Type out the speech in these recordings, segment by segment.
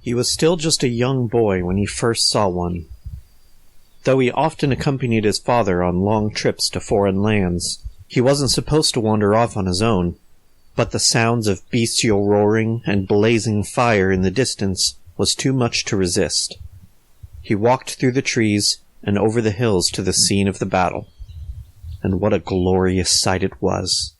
He was still just a young boy when he first saw one. Though he often accompanied his father on long trips to foreign lands, he wasn't supposed to wander off on his own, but the sounds of bestial roaring and blazing fire in the distance was too much to resist. He walked through the trees and over the hills to the scene of the battle. And what a glorious sight it was.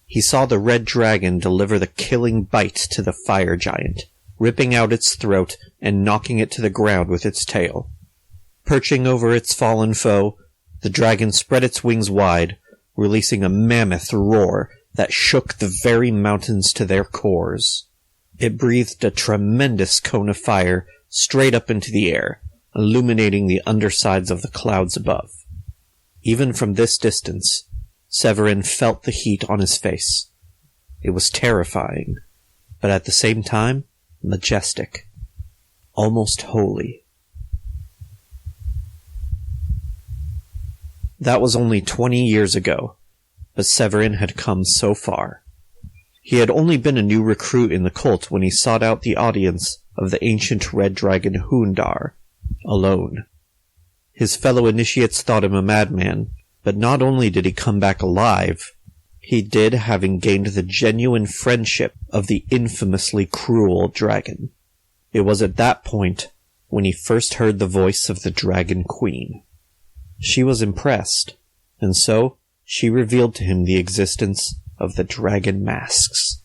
He saw the red dragon deliver the killing bite to the fire giant, ripping out its throat and knocking it to the ground with its tail. Perching over its fallen foe, the dragon spread its wings wide, releasing a mammoth roar that shook the very mountains to their cores. It breathed a tremendous cone of fire straight up into the air, illuminating the undersides of the clouds above. Even from this distance, Severin felt the heat on his face. It was terrifying, but at the same time, majestic, almost holy. That was only 20 years ago, but Severin had come so far. He had only been a new recruit in the cult when he sought out the audience of the ancient red dragon Hundar, alone. His fellow initiates thought him a madman, but not only did he come back alive, he did having gained the genuine friendship of the infamously cruel dragon. It was at that point when he first heard the voice of the Dragon Queen. She was impressed, and so she revealed to him the existence of the dragon masks.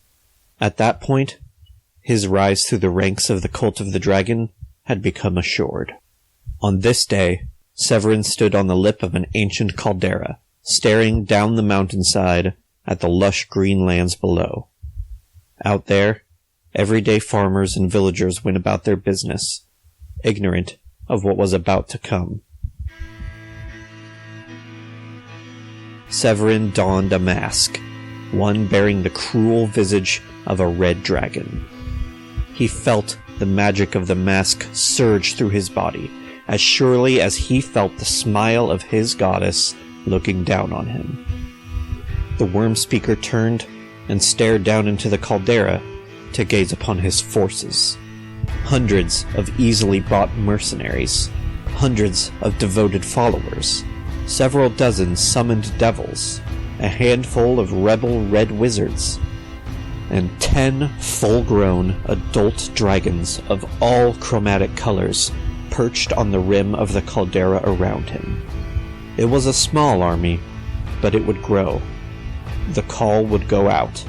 At that point, his rise through the ranks of the Cult of the Dragon had become assured. On this day, Severin stood on the lip of an ancient caldera, staring down the mountainside at the lush green lands below. Out there, everyday farmers and villagers went about their business, ignorant of what was about to come. Severin donned a mask, one bearing the cruel visage of a red dragon. He felt the magic of the mask surge through his body, as surely as he felt the smile of his goddess looking down on him. The worm speaker turned and stared down into the caldera to gaze upon his forces. Hundreds of easily bought mercenaries, hundreds of devoted followers, several dozen summoned devils, a handful of rebel red wizards, and 10 full-grown adult dragons of all chromatic colors perched on the rim of the caldera around him. It was a small army, but it would grow. The call would go out.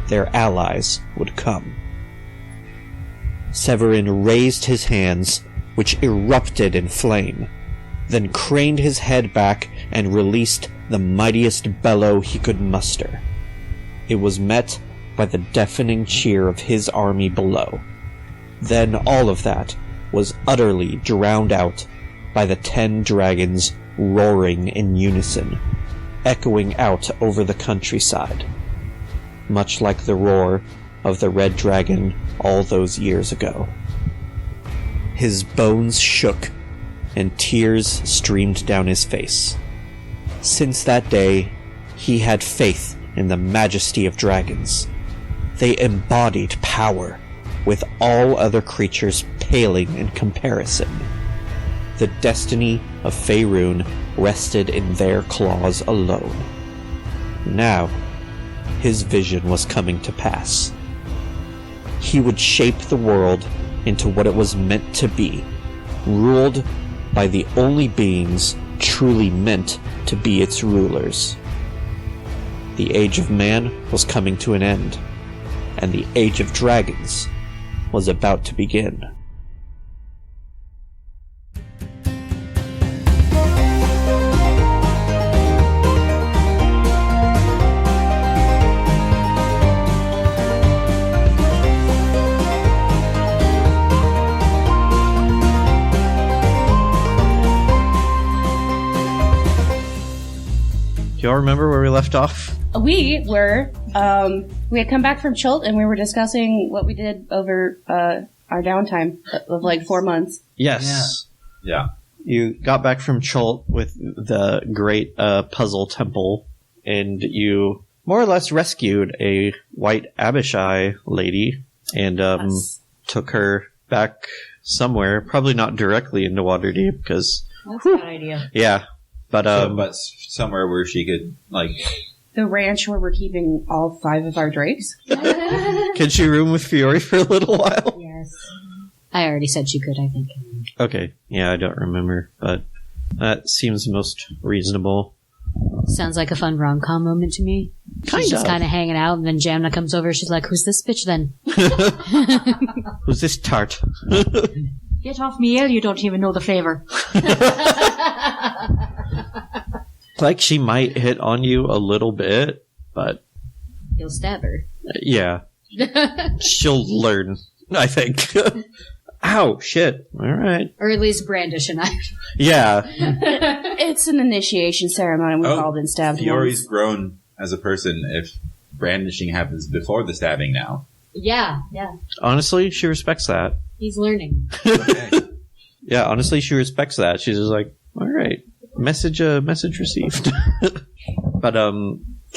Their allies would come. Severin raised his hands, which erupted in flame, then craned his head back and released the mightiest bellow he could muster. It was met by the deafening cheer of his army below. Then all of that was utterly drowned out by the 10 dragons roaring in unison, echoing out over the countryside, much like the roar of the red dragon all those years ago. His bones shook, and tears streamed down his face. Since that day, he had faith in the majesty of dragons. They embodied power, with all other creatures paling in comparison. The destiny of Faerun rested in their claws alone. Now, his vision was coming to pass. He would shape the world into what it was meant to be, ruled by the only beings truly meant to be its rulers. The age of man was coming to an end, and the age of dragons was about to begin. Do y'all remember where we left off? We were, we had come back from Chult and we were discussing what we did over, our downtime of like 4 months. Yes. Yeah. You got back from Chult with the great puzzle temple, and you more or less rescued a white Abishai lady and Yes. took her back somewhere. Probably not directly into Waterdeep, because... That's a good idea. Yeah. But somewhere where she could, like... The ranch where we're keeping all 5 of our drakes? Can she room with Fiore for a little while? Yes. I already said she could, I think. Okay. Yeah, I don't remember, but that seems most reasonable. Sounds like a fun rom-com moment to me. She's just kind of hanging out, and then Jamna comes over. She's like, "Who's this bitch then?" Who's this tart? Get off me, Ale. You don't even know the flavor. Like, she might hit on you a little bit, but... You'll stab her. Yeah. She'll learn, I think. Ow, shit. All right. Or at least brandish a knife. Yeah. It's an initiation ceremony. We've all been stabbed. Fiore's grown as a person if brandishing happens before the stabbing now. Yeah. Honestly, she respects that. He's learning. Okay. Yeah, honestly, she respects that. She's just like, all right, message received. But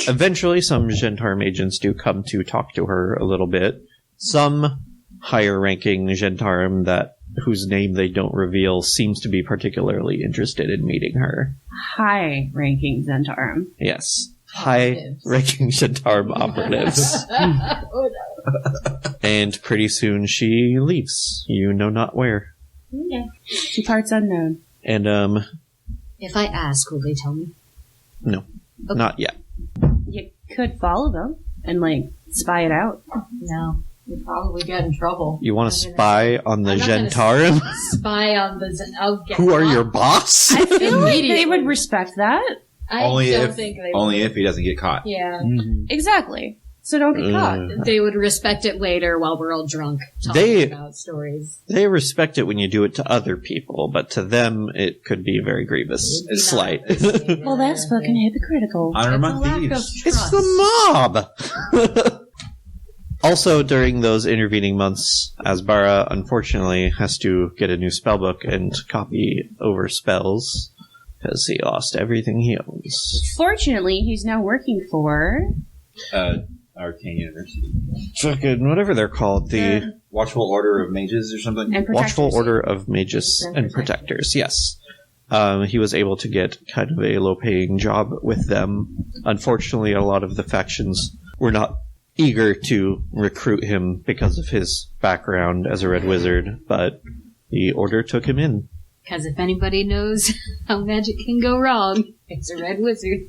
eventually, some Gentarm agents do come to talk to her a little bit. Some higher-ranking Gentarm whose name they don't reveal seems to be particularly interested in meeting her. High-ranking Zentarum. Yes. High-ranking Gentarm operatives. And pretty soon she leaves. You know not where. Yeah. To parts unknown. And, If I ask, will they tell me? No. Okay. Not yet. You could follow them and, spy it out. No. We'd probably get in trouble. You want to spy on the Gentarm? Spy on the... Who are your boss? I feel like they would respect that. Only if he doesn't get caught. Yeah. Mm-hmm. Exactly. So don't get caught. They would respect it later while we're all drunk talking about stories. They respect it when you do it to other people, but to them, it could be a very grievous slight. Well, that's fucking hypocritical. Honor among thieves. It's the mob! Also, during those intervening months, Asbara unfortunately has to get a new spellbook and copy over spells, because he lost everything he owns. Fortunately, he's now working for... Arcane University. Fucking whatever they're called, the Watchful Order of Mages or something? And Watchful Order of Mages and Protectors, yes. He was able to get kind of a low-paying job with them. Unfortunately, a lot of the factions were not eager to recruit him because of his background as a Red Wizard, but the Order took him in. Because if anybody knows how magic can go wrong, it's a Red Wizard.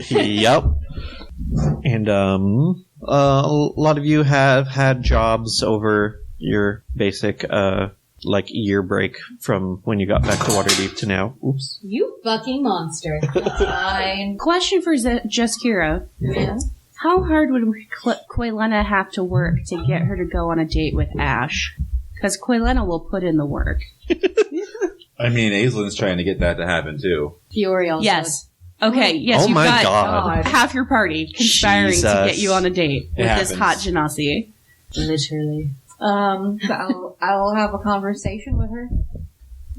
Yep. And a lot of you have had jobs over your basic year break from when you got back to Waterdeep to now. Oops. You fucking monster. That's fine. Question for Jaskira. Yeah. How hard would Quaylena have to work to get her to go on a date with Ash? Because Quaylena will put in the work. I mean, Aislin's trying to get that to happen, too. Fiore also. Yes. Okay, yes, Oh you've my got God. half your party conspiring Jesus. to get you on a date with It this hot Genasi. Literally. I'll have a conversation with her.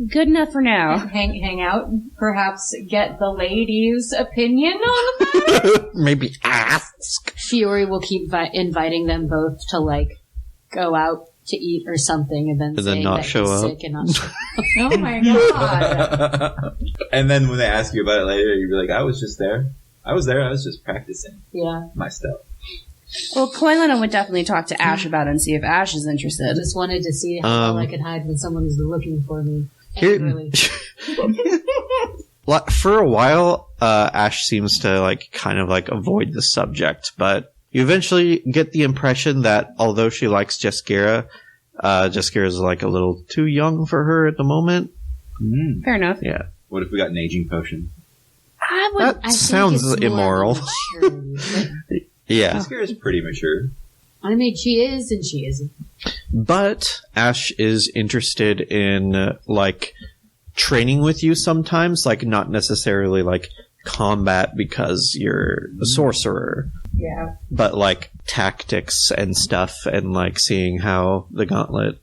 Good enough for now. Hang out, perhaps get the ladies' opinion on the matter. Maybe ask. Fiore will keep inviting them both to, go out to eat or something, and then saying not that show he's up. sick and not show up. Oh my god. And then when they ask you about it later, you'd be like, I was just there. I was just practicing Yeah. my stuff. Well, Quaylena would definitely talk to Ash about it and see if Ash is I interested. just wanted to see how well I could hide when someone was looking for me. Here- Angrily. For a while, Ash seems to avoid the subject, but you eventually get the impression that although she likes Jaskira, Jaskira's a little too young for her at the moment. Fair enough. Yeah. What if we got an aging potion? That I think sounds it's more immoral. maturity. Yeah. Jaskira's pretty mature. I mean, she is and she isn't. But Ash is interested in, training with you sometimes, not necessarily, combat because you're a sorcerer. Yeah. But, tactics and stuff and, seeing how the Gauntlet,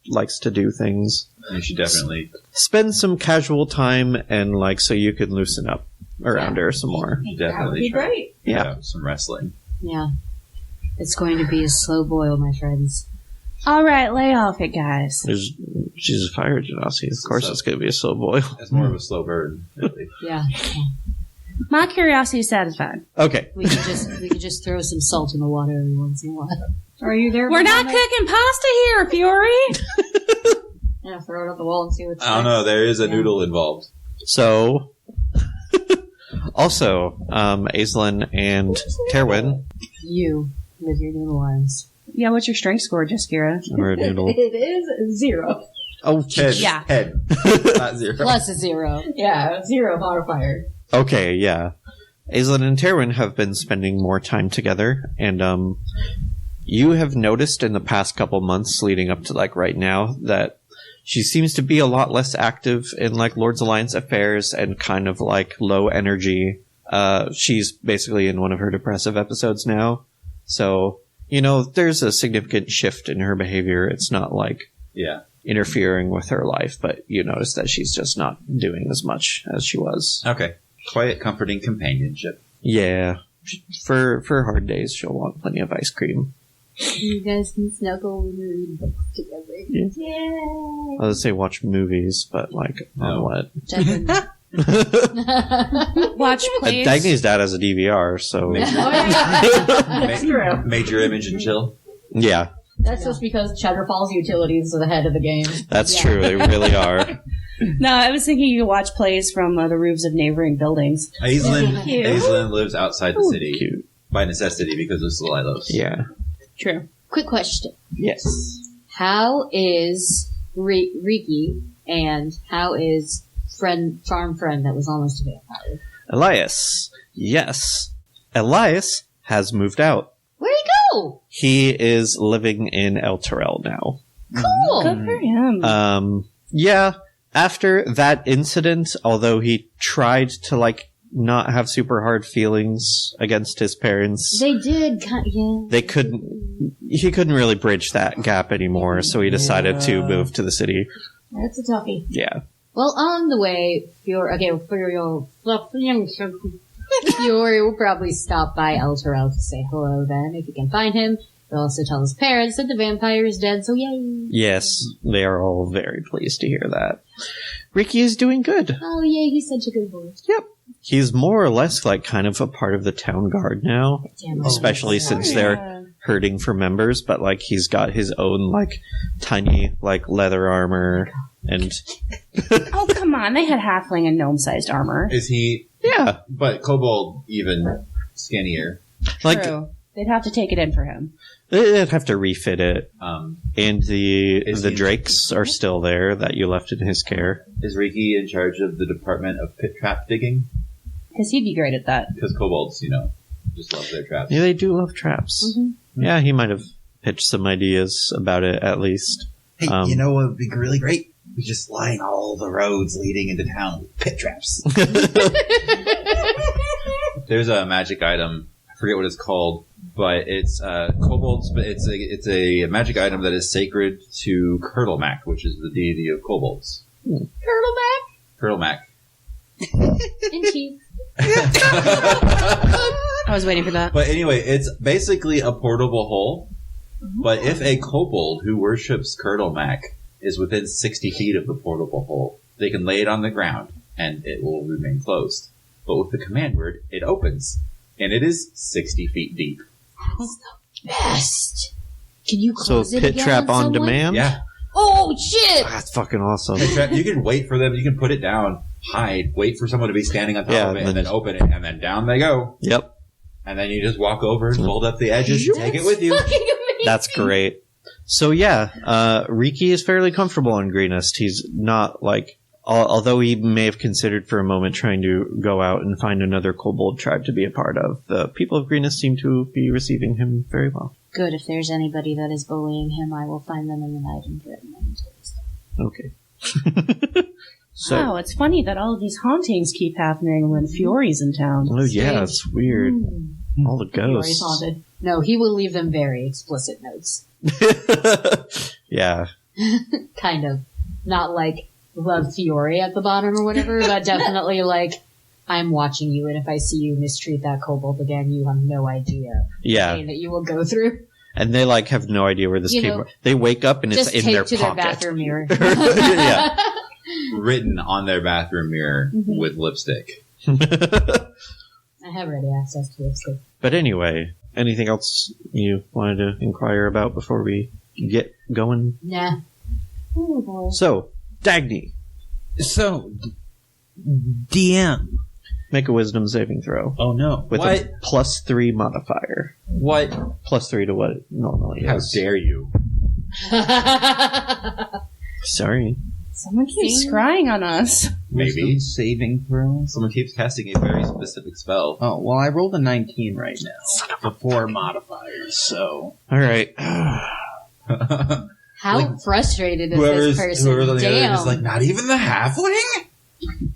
likes to do things. You should definitely... Spend some casual time and, so you can loosen up around her some more. Definitely That would be try. great. Yeah. Some wrestling. Yeah. It's going to be a slow boil, my friends. All right, lay off it, guys. She's a fire genasi. Of course, it's going to be a slow boil. It's more of a slow burn, really. Yeah. My curiosity is satisfied. Okay. We could just throw some salt in the water every once in a while. Are you there? We're not cooking pasta here, Fury. Yeah, throw it up the wall and see what's I don't know. There is a noodle involved. So, also, Aislinn and Terwin You with your noodle arms. Yeah, what's your strength score, Jaskira? are a noodle. It is 0. Oh, Head. Yeah. Head. Not 0. Plus a 0. Yeah, 0 modifier. okay, yeah. Aislinn and Terwin have been spending more time together, and you have noticed in the past couple months leading up to like right now that she seems to be a lot less active in like Lord's Alliance affairs and kind of like low energy. She's basically in one of her depressive episodes now. So, you know, there's a significant shift in her behavior. It's not like interfering with her life, but you notice that she's just not doing as much as she was. Okay. Quiet, comforting companionship. Yeah. For hard days, she'll want plenty of ice cream. You guys can snuggle when you read books together. Yeah. I would say watch movies, but like, on what? Watch plays. Dagny's dad has a DVR, so... That's true. Major image and chill. Yeah. That's just because Cheddar Falls Utilities are the head of the game. That's true, they really are. No, I was thinking you could watch plays from the roofs of neighboring buildings. Aislinn lives outside the city. Cute. By necessity, because of Salilos. Yeah. True. Quick question. Yes. How is Riki and how is farm friend that was almost a vampire? Elias. Yes. Elias has moved out. Where'd he go? He is living in El Terrell now. Cool. Good for him. Yeah. After that incident, although he tried to, like, not have super hard feelings against his parents. They did, yeah. He couldn't really bridge that gap anymore, so he decided to move to the city. That's a toughie. Yeah. Well, on the way, Fury will probably stop by El Terrell to say hello then, if he can find him. He'll also tell his parents that the vampire is dead, so yay. Yes, they are all very pleased to hear that. Riki is doing good. Oh, yay, he's such a good boy. Yep. He's more or less like kind of a part of the town guard now, especially since they're hurting for members, but like he's got his own like tiny like leather armor and Oh, come on. They had halfling and gnome-sized armor. Is he? yeah, But Kobold even skinnier. like True. They'd have to take it in for him. they'd have to refit it. Um, And the he- drakes are still there that you left in his care. is Riki in charge of the department of pit trap digging? Because he'd be great at that. Because kobolds, just love their traps. Yeah, they do love traps. Yeah, he might have pitched some ideas about it at least. Hey, you know what would be really great? We just line all the roads leading into town with pit traps. There's a magic item. I forget what it's called, but it's kobolds. But it's a magic item that is sacred to Kurtlemak, which is the deity of kobolds. Kurtlemak. And cheese. I was waiting for that. But anyway, it's basically a portable hole. But if a kobold who worships Kurtlemak is within 60 feet of the portable hole, they can lay it on the ground and it will remain closed. But with the command word, it opens. And it is 60 feet deep. That's the best. Can you So close it pit again trap on someone? demand? Yeah. Oh, shit! That's fucking awesome. Pit trap, you can wait for them. You can put it down, hide, wait for someone to be standing on top Yeah, of it, and and then then open it. And then down they go. Yep. And then you just walk over and fold up the edges and take it with you. Fucking amazing. That's great. So yeah, Riki is fairly comfortable on Greenest. He's not like, although he may have considered for a moment trying to go out and find another kobold tribe to be a part of, the people of Greenest seem to be receiving him very well. Good. If there's anybody that is bullying him, I will find them in the night and threaten them until he's done. Okay. So, Wow, it's funny that all of these hauntings keep happening when Fury's in town. oh yeah, it's weird. All the Fury's ghosts. haunted. No, he will leave them very explicit notes. Yeah. Kind of. Not like love Fiore at the bottom or whatever, but definitely like, I'm watching you, and if I see you mistreat that kobold again, you have no idea the Yeah. pain that you will go through. And they like have no idea where this came from. They wake up and it's Just in their taped to pocket. their bathroom mirror. Yeah. Written on their bathroom mirror with lipstick. I have ready access to lipstick. But anyway, anything else you wanted to inquire about before we get going? Nah. Oh boy. So, Dagny, So, DM. make a wisdom saving throw. Oh no. With What? a +3 modifier. What? +3 to what it normally How is. dare you? Sorry. Someone keeps scrying on us. Maybe. Wisdom saving throw. Someone keeps casting a very specific spell. Oh, well, I rolled a 19 right now. Before modifiers, so. Alright. How frustrated is Whoever's Oh, this person? on the other end is Damn. like, not even the halfling?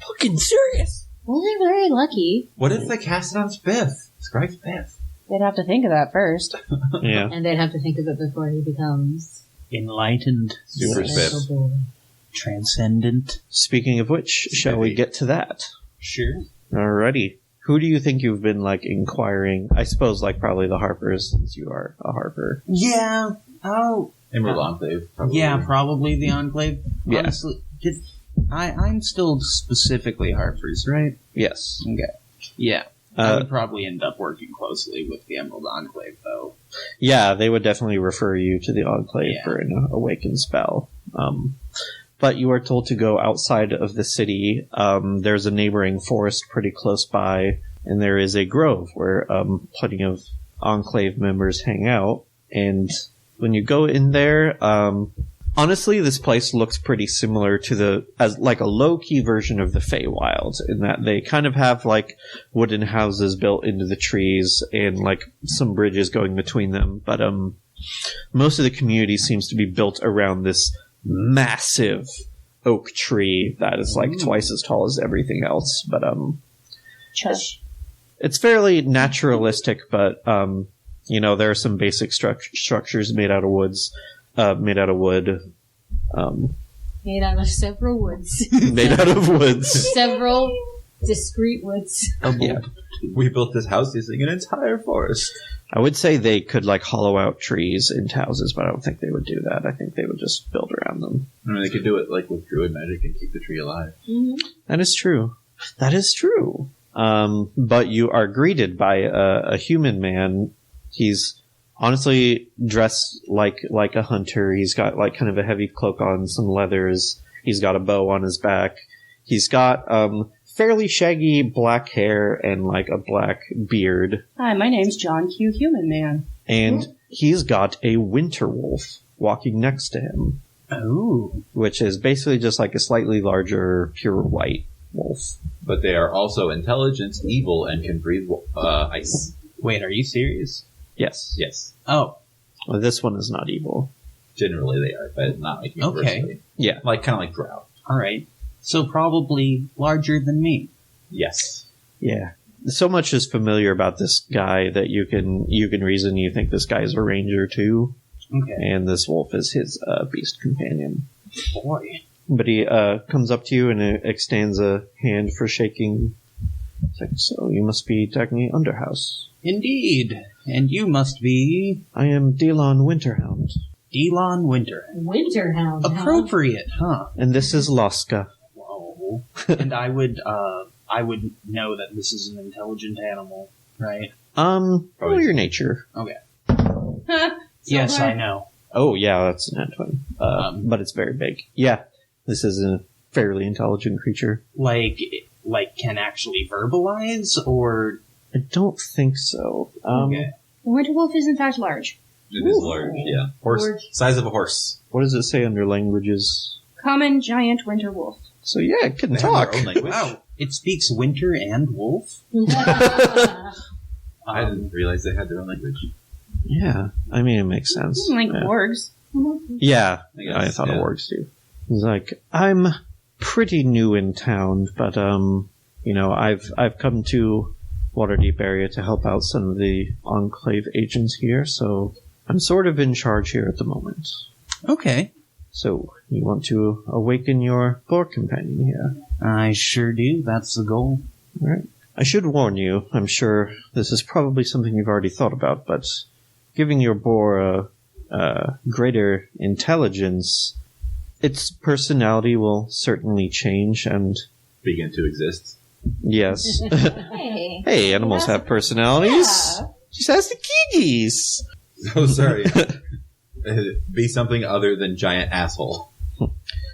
Fucking serious. Well, they're very lucky. What if they cast it on Spiff? Scribe Spiff. They'd have to think of that first. Yeah. And they'd have to think of it before he becomes Enlightened. Super special Spiff. boy. Transcendent. Speaking of which, shall we get to that? Sure. Alrighty. Who do you think you've been, like, inquiring? I suppose, like, probably the Harpers, since you are a Harper. Yeah. Oh. Emerald Enclave, probably. Yeah, probably the Enclave. Yeah. Honestly, I'm still specifically Harper's, right? Yes. Okay. Yeah. I Uh, would probably end up working closely with the Emerald Enclave, though. yeah, they would definitely refer you to the Enclave Yeah. for an awakened spell. But you are told to go outside of the city. There's a neighboring forest pretty close by, and there is a grove where plenty of Enclave members hang out. And when you go in there, honestly, this place looks pretty similar to as like a low-key version of the Feywild, in that they kind of have like wooden houses built into the trees and like some bridges going between them. But most of the community seems to be built around this massive oak tree that is like twice as tall as everything else. But Chush. it's fairly naturalistic, but there are some basic structures made out of wood. Made out of several woods. Made out of woods. Several discrete woods. Yeah. We built this house using an entire forest. I would say they could like hollow out trees into houses, but I don't think they would do that. I think they would just build around them. I mean, they could do it like with druid magic and keep the tree alive. That is true. That is true. But you are greeted by a human man. He's honestly dressed like a hunter. He's got like kind of a heavy cloak on, some leathers. He's got a bow on his back. He's got fairly shaggy black hair and like a black beard. Hi, my name's John Q. Human Man. And he's got a winter wolf walking next to him, Oh. which is basically just like a slightly larger pure white wolf. But they are also intelligent, evil, and can breathe ice. Wait, are you serious? Yes. Yes. Oh. Well, this one is not evil. Generally they are, but not like universally. Okay. Yeah. Like, kind of like Drow. Alright. So probably larger than me. Yes. Yeah. So much is familiar about this guy that you can reason you think this guy is a ranger too, Okay. and this wolf is his beast companion. Boy. But he comes up to you and extends a hand for shaking. It's like, so you must be Dagny Underhouse. Indeed. And you must be I am Delon Winterhound, Delon Winter. Winterhound. huh? Appropriate, huh? and this is Loska. Whoa. And I would know that this is an intelligent animal, right? Roll your nature. Yes, I know. Oh yeah, that's an Antwin. But it's very big. Yeah, this is a fairly intelligent creature. Like can actually verbalize, or I don't think so. okay. The winter wolf is in fact large. It is large, yeah. Horse. Size of a horse. What does it say under languages? Common giant winter wolf. So yeah, it can They have talk. their own language. Wow, it speaks winter and wolf. I didn't realize they had their own language. Yeah, I mean it makes sense. Like yeah. wargs. Yeah, I guess, I thought yeah. of orcs too. He's like, I'm pretty new in town, but I've come to Waterdeep area to help out some of the Enclave agents here, so I'm sort of in charge here at the moment. Okay. So, you want to awaken your boar companion here? I sure do. That's the goal. Alright. I should warn you, I'm sure this is probably something you've already thought about, but giving your boar a greater intelligence, its personality will certainly change, and Begin to exist. yes. Hey. Hey, animals have personalities. Yeah. She says the kitties. Oh, sorry. Be something other than giant asshole.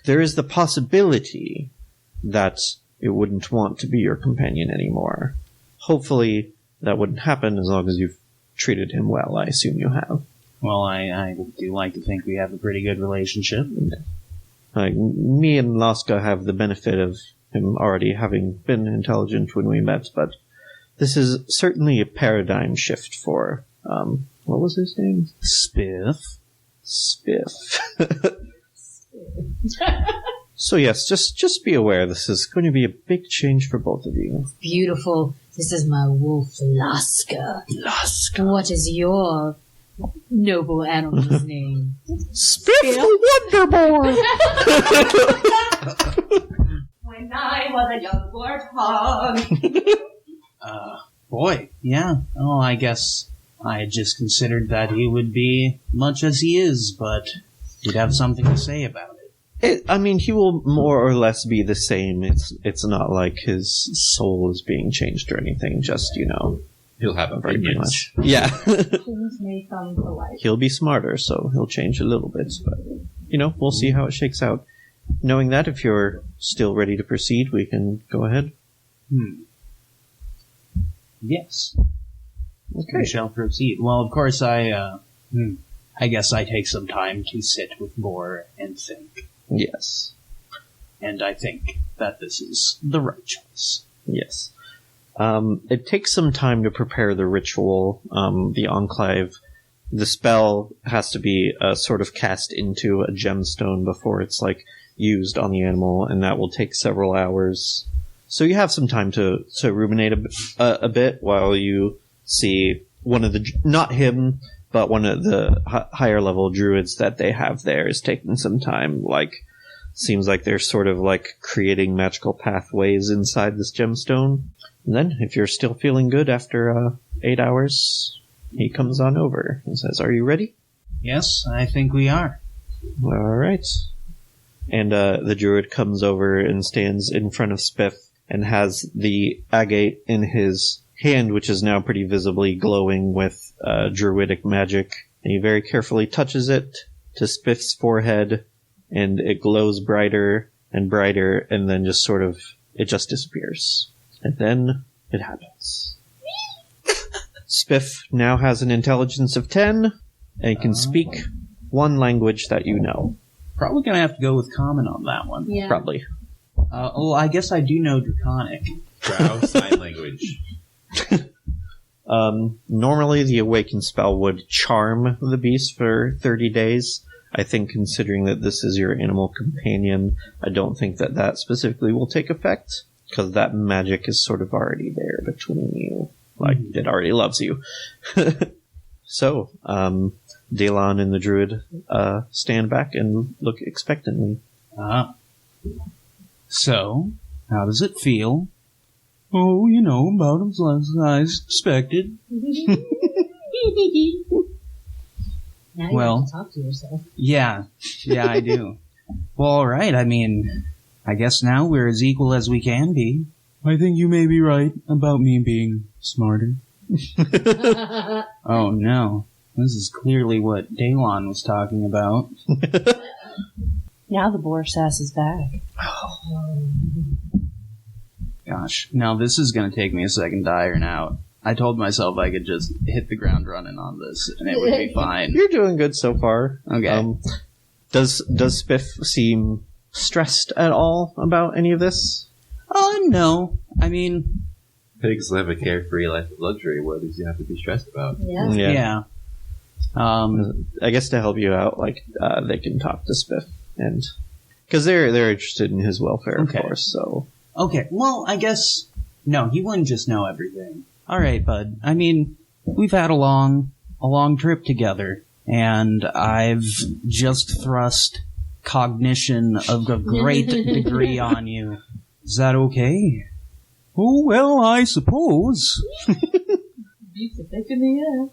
There is the possibility that it wouldn't want to be your companion anymore. Hopefully, that wouldn't happen as long as you've treated him well. I assume you have. Well, I do like to think we have a pretty good relationship. Like, me and Laska have the benefit of him already having been intelligent when we met, but this is certainly a paradigm shift for, what was his name? Spiff. Spiff. So yes, just be aware this is going to be a big change for both of you. Beautiful. This is my wolf, Laska. Laska. What is your noble animal's name? Spiff the Wonder When I was a young warthog. Boy, yeah. Oh, I guess I had just considered that he would be much as he is, but he'd have something to say about it. I mean, he will more or less be the same. It's not like his soul is being changed or anything. Just, He'll have pretty opinions. much. Yeah. Things may come to life. He'll be smarter, so he'll change a little bit. But, we'll see how it shakes out. Knowing that, if you're still ready to proceed, we can go ahead. Yes. Okay. We shall proceed. Well, of course, I guess I take some time to sit with Boar and think. Yes. And I think that this is the right choice. Yes. It takes some time to prepare the ritual. The Enclave, the spell has to be sort of cast into a gemstone before it's used on the animal, and that will take several hours. So you have some time to ruminate a bit while you see one of the, not him, but one of the higher level druids that they have there is taking some time. Seems like they're sort of creating magical pathways inside this gemstone. And then, if you're still feeling good after 8 hours, he comes on over and says, "Are you ready?" Yes, I think we are. All right. And the druid comes over and stands in front of Spiff and has the agate in his hand, which is now pretty visibly glowing with druidic magic. And he very carefully touches it to Spiff's forehead, and it glows brighter and brighter, and then it just disappears. And then it happens. Spiff now has an intelligence of 10, and can speak one language that you know. Probably gonna have to go with common on that one. Yeah. Probably. I guess I do know Draconic. Drow sign language. Normally the Awaken spell would charm the beast for 30 days. I think considering that this is your animal companion, I don't think that specifically will take effect, because that magic is sort of already there between you. It already loves you. So, Dalon and the druid stand back and look expectantly. So, how does it feel? Oh, about as I expected. Now you Well- have to talk to yourself. Yeah, I do. Well, alright, I guess now we're as equal as we can be. I think you may be right about me being smarter. Oh no, this is clearly what Dalon was talking about. Now the boar sass is back. Gosh, now this is gonna take me a second to iron out. I told myself I could just hit the ground running on this, and it would be fine. You're doing good so far. Okay. Does Spiff seem stressed at all about any of this? No. Pigs live a carefree life of luxury. What does you have to be stressed about? Yeah. I guess to help you out, they can talk to Spiff, and because they're interested in his welfare, Okay. of course. So Okay, well, I guess... No, he wouldn't just know everything. Alright, bud. We've had a long trip together, and I've just thrust cognition of a great degree on you. Is that okay? Oh, well, I suppose. Beats a thick in the ass.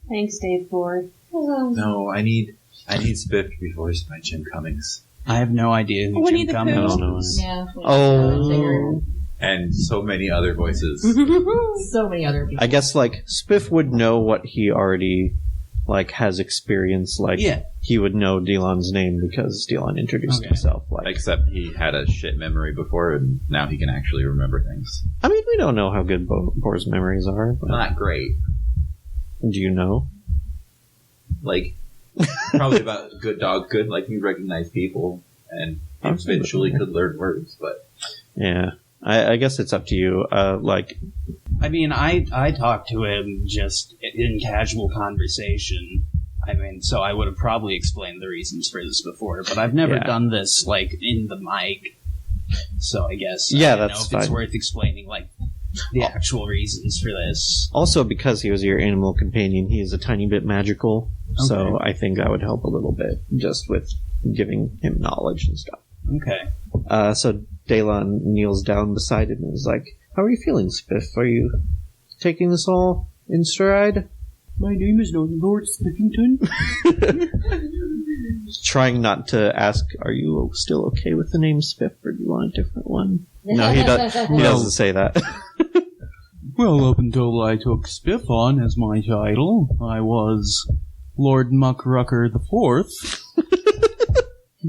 Thanks, Dave Ford. No, I need Spiff to be voiced by Jim Cummings. I have no idea who Winnie Jim the Cummings Pooh. is. Yeah. Oh. And so many other voices. So many other people. I guess, like, Spiff would know what he already, like, has experienced. Like, Yeah. he would know Delon's name because Delon introduced Okay. himself. Like, Except he had a shit memory before, and now he can actually remember things. I mean, we don't know how good Boar's memories are. But Not great. do you know? Like, probably about good dog good. Like, he recognized people, and eventually could learn words, but... Yeah. I guess it's up to you. Like, I mean, I talked to him just in casual conversation. I mean, so I would have probably explained the reasons for this before, but I've never Yeah. done this, like, in the mic. So I guess Yeah, I don't that's know if it's fine. worth explaining, like, the actual reasons for this. also, because he was your animal companion, he is a tiny bit magical. So Okay. I think that would help a little bit, just with giving him knowledge and stuff. Okay. So Delon kneels down beside him and is like, "How are you feeling, Spiff? Are you taking this all in stride?" My name is Lord Spiffington. Trying not to ask, "Are you still okay with the name Spiff, or do you want a different one?" No, he doesn't say that. Well, up until I took Spiff on as my title, I was Lord Muckrucker the Fourth.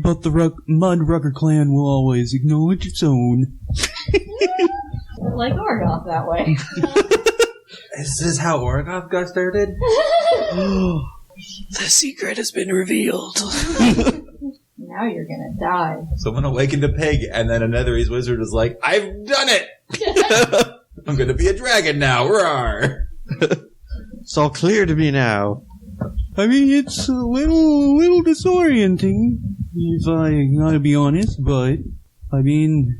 But the Mudrucker clan will always acknowledge its own. Like Orgoth that way. Is this how Orgoth got started? The secret has been revealed. Now you're gonna die. Someone awakened a pig, and then a Netherese wizard was like, I've done it! I'm gonna be a dragon now, roar! It's all clear to me now. I mean, it's a little disorienting, if I gotta be honest, but, I mean,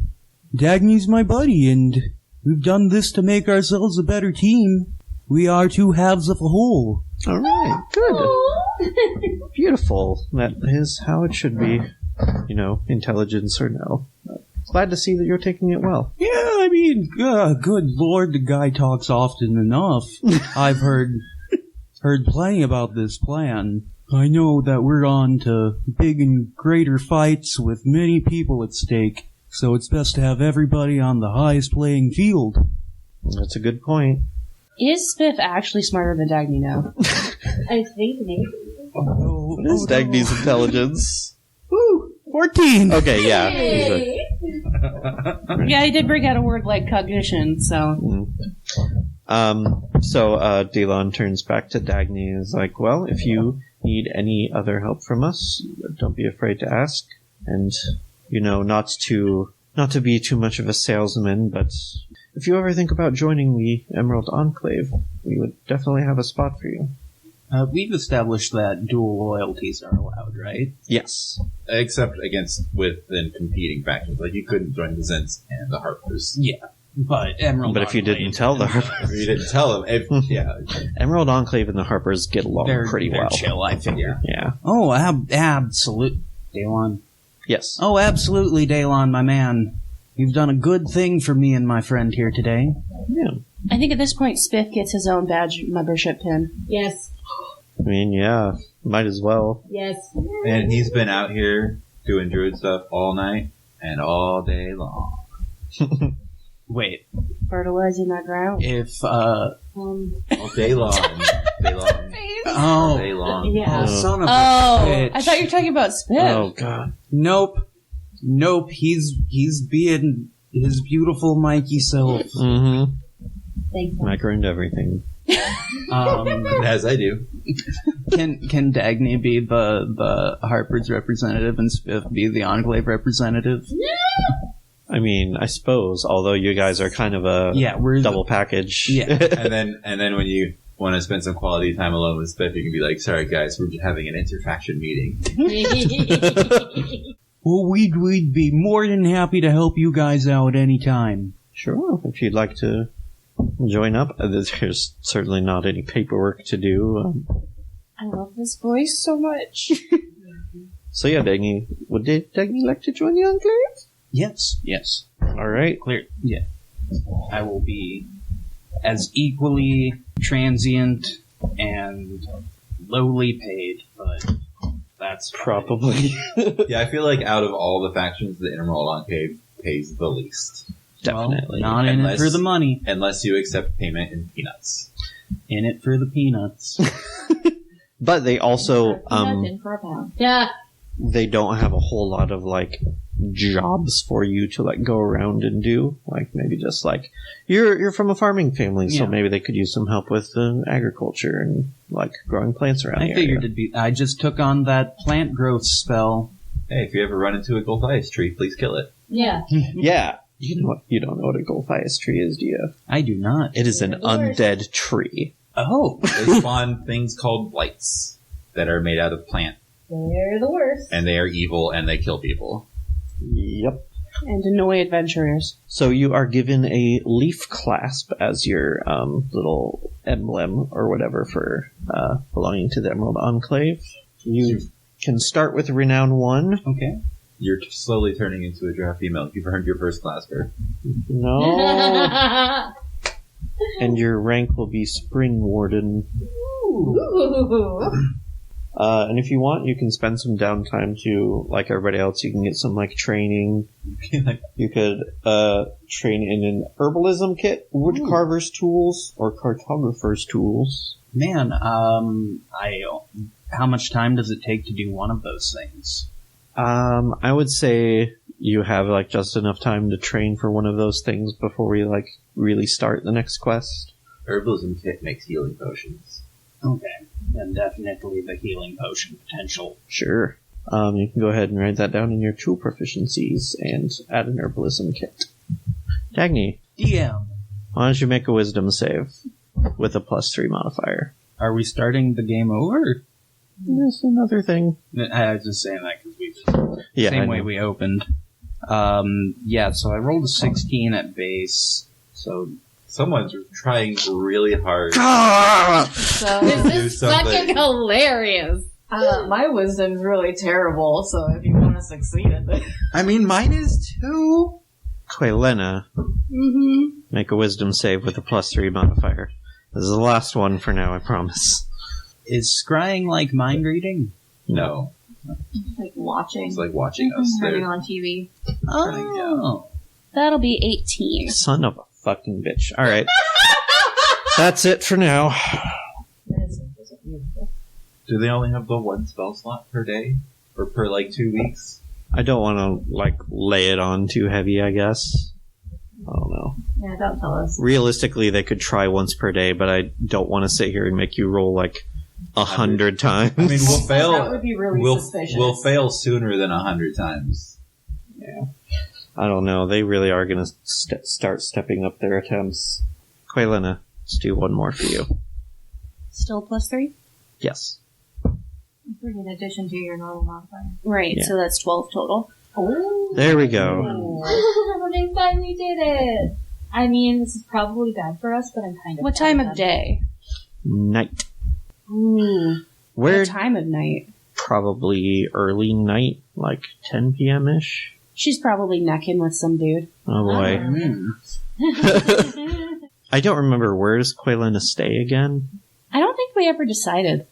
Dagny's my buddy, and we've done this to make ourselves a better team. We are two halves of a whole. All right, good. Beautiful. That is how it should be. You know, intelligence or no. Glad to see that you're taking it well. Yeah, I mean, good lord, the guy talks often enough. I've heard plenty about this plan. I know that we're on to big and greater fights with many people at stake, so it's best to have everybody on the highest playing field. That's a good point. Is Spiff actually smarter than Dagny now? I think maybe. What is Dagny's intelligence? Woo! 14! Okay, yeah. Hey. Yeah, he did bring out a word like cognition, so... So Delon turns back to Dagny and is like, "Well, if you need any other help from us, don't be afraid to ask. And, you know, not to be too much of a salesman, but if you ever think about joining the Emerald Enclave, we would definitely have a spot for you." We've established that dual loyalties are allowed, right? Yes. Except within competing factions. Like, you couldn't join the Zents and the Harpers. Yeah. But Emerald But if you Enclave didn't tell the If Harpers, you didn't tell them, yeah. Emerald Enclave and the Harpers get along they're pretty well. chill, I figure. Yeah. Oh, absolute. Daylon. Yes. Oh, absolutely, Daylon, my man. You've done a good thing for me and my friend here today. Yeah. I think at this point, Spiff gets his own badge membership pin. Yes. I mean, yeah. Might as well. Yes. And he's been out here doing druid stuff all night and all day long. Wait, Fertilizing that ground. if, All day long. Day long. oh, Day long. Yeah. son of a Oh, bitch. I thought you were talking about Spiff. Oh, God. Nope, he's being his beautiful Mikey self. Mm-hmm. Thanks. Mike ruined everything. As I do. Can Dagny be the Harper's representative and Spiff be the Enclave representative? I mean, I suppose, although you guys are kind of a Yeah, we're double package. Yeah. and then when you want to spend some quality time alone with Spiff, you can be like, sorry guys, we're just having an interfaction meeting. Well, we'd be more than happy to help you guys out anytime. Sure, if you'd like to join up. There's certainly not any paperwork to do. I love this voice so much. So yeah, Dagny, would Dagny like to join the Enclave? Yes. All right. Clear. Yeah. I will be as equally transient and lowly paid, but that's Probably. Yeah, I feel like out of all the factions, the Emerald Enclave pays the least. Definitely. Well, not in it Unless- for the money, Unless you accept payment in peanuts. in it for the peanuts. But they also, Peanuts in for a pound. Yeah. they don't have a whole lot of, like, jobs for you to, like, go around and do. Like, maybe just, like, you're from a farming family, so Yeah. maybe they could use some help with agriculture and, like, growing plants around I the figured area. it'd be. I just took on that plant growth spell. Hey, if you ever run into a Golthias tree, please kill it. Yeah. Yeah. You don't know what a Golthias tree is, do you? I do not. It is an undead tree. Oh, They spawn things called blights that are made out of plant, They're the worst. and they are evil and they kill people. Yep. And annoy adventurers. So you are given a leaf clasp as your little emblem or whatever for belonging to the Emerald Enclave. You can start with Renown 1. okay. You're slowly turning into a draft female. You've earned your first clasper. No. And your rank will be Spring Warden. Ooh. And if you want, you can spend some downtime to, like everybody else, you can get some, like, training. You could train in an herbalism kit, woodcarver's tools, or cartographer's tools. Man, how much time does it take to do one of those things? I would say you have, like, just enough time to train for one of those things before we, like, really start the next quest. Herbalism kit makes healing potions. Okay, then definitely the healing potion potential. Sure. You can go ahead and write that down in your tool proficiencies and add an herbalism kit. Dagny, DM. why don't you make a wisdom save with a +3 modifier? Are we starting the game over? That's another thing. I was just saying that because we Yeah, same I way know. we opened. Yeah, so I rolled a 16 at base. So Someone's trying really hard. So, This Do is something. fucking hilarious. my wisdom's really terrible, so if you want to succeed at this. I mean, mine is too. Quelena, Mm-hmm. make a wisdom save with a +3 modifier. This is the last one for now, I promise. is scrying like mind reading? No. Like watching. It's like watching us. Turning They're- on TV. Oh. That'll be 18. Son of a fucking bitch. Alright. That's it for now. Do they only have the one spell slot per day? Or per, like, 2 weeks? I don't want to, like, lay it on too heavy, I guess. I don't know. Yeah, don't tell us. Realistically, they could try once per day, but I don't want to sit here and make you roll, like, 100 times. I mean, we'll fail. That would be really suspicious. We'll fail sooner than 100 times. I don't know. They really are going to start stepping up their attempts. Quelena, let's do one more for you. Still +3? Yes. In addition to your normal modifier. Right, Yeah. so that's 12 total. Oh. There we go. They finally did it. I mean, this is probably bad for us, but I'm kind of. What time of day? Night. Ooh. We're What time of night? probably early night, like 10 p.m.-ish. She's probably necking with some dude. Oh boy. I don't remember. Where does Quelena stay again? I don't think we ever decided.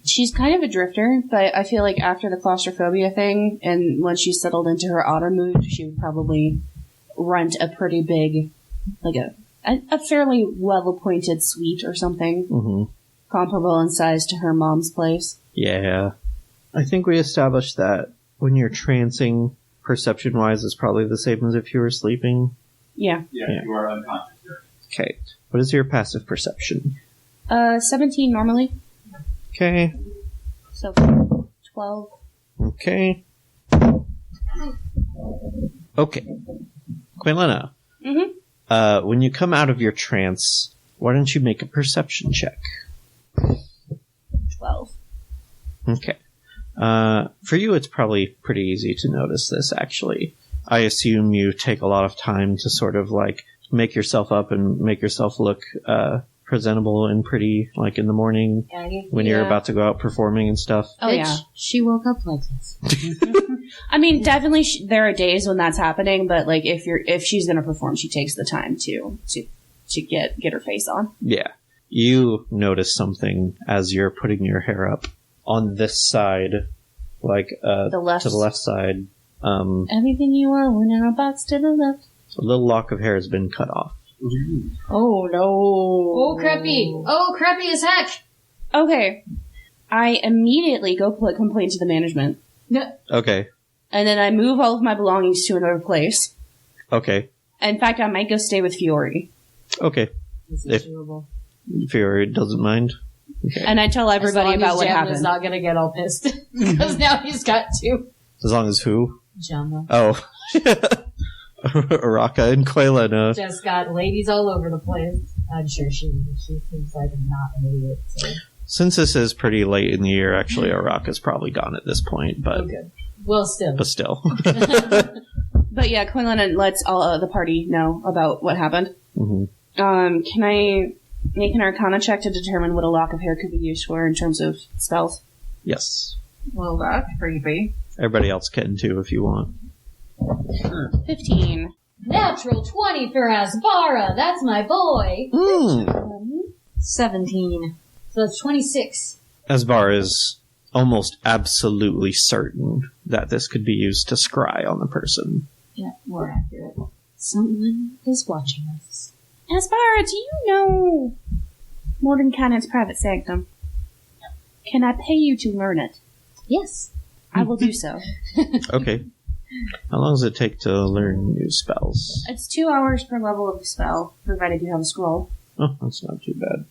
She's kind of a drifter, but I feel like after the claustrophobia thing, and when she settled into her autumn mood, she would probably rent a pretty big, like a fairly well-appointed suite or something, Mm-hmm. comparable in size to her mom's place. Yeah. I think we established that when you're trancing, perception-wise, is probably the same as if you were sleeping. Yeah. Yeah. you are unconscious here. Okay. What is your passive perception? 17 normally, Okay. so 12. Okay. Okay. Quelena. Mm-hmm. When you come out of your trance, why don't you make a perception check? 12. Okay. For you, it's probably pretty easy to notice this, actually. I assume you take a lot of time to sort of, like, make yourself up and make yourself look, presentable and pretty, like, in the morning when you're about to go out performing and stuff. Oh, yeah. She woke up like this. I mean, definitely there are days when that's happening, but like if she's gonna perform, she takes the time to to get her face on. Yeah. You notice something as you're putting your hair up on this side, like to the left side. Everything you own in a box to the left. A little lock of hair has been cut off. Oh no! Oh creepy! Oh creepy as heck! Okay, I immediately go complain to the management. Okay. And then I move all of my belongings to another place. Okay. In fact, I might go stay with Fiore. Okay. If Fiore doesn't mind. Okay. And I tell everybody about what happened. Is not gonna get all pissed because now he's got two. As long as who? Jama. Oh. Araka and Quaylena. Just got ladies all over the place. I'm sure she seems like not an idiot. So. Since this is pretty late in the year, actually, Araka's probably gone at this point, but... Okay. Well, still. But still. But yeah, Quaylena lets all the party know about what happened. Mm-hmm. Can I make an Arcana check to determine what a lock of hair could be used for in terms of spells? Yes. Well, that's creepy. Everybody else can, too, if you want. 15. Natural 20 for Asbara. That's my boy. 17. So that's 26. Asbar is almost absolutely certain that this could be used to scry on the person. Yeah, more accurate. Someone is watching us. Asbara, do you know Mordenkainen's private sanctum? Can I pay you to learn it? Yes. I will do so. Okay. How long does it take to learn new spells? It's 2 hours per level of the spell, provided you have a scroll. Oh, that's not too bad.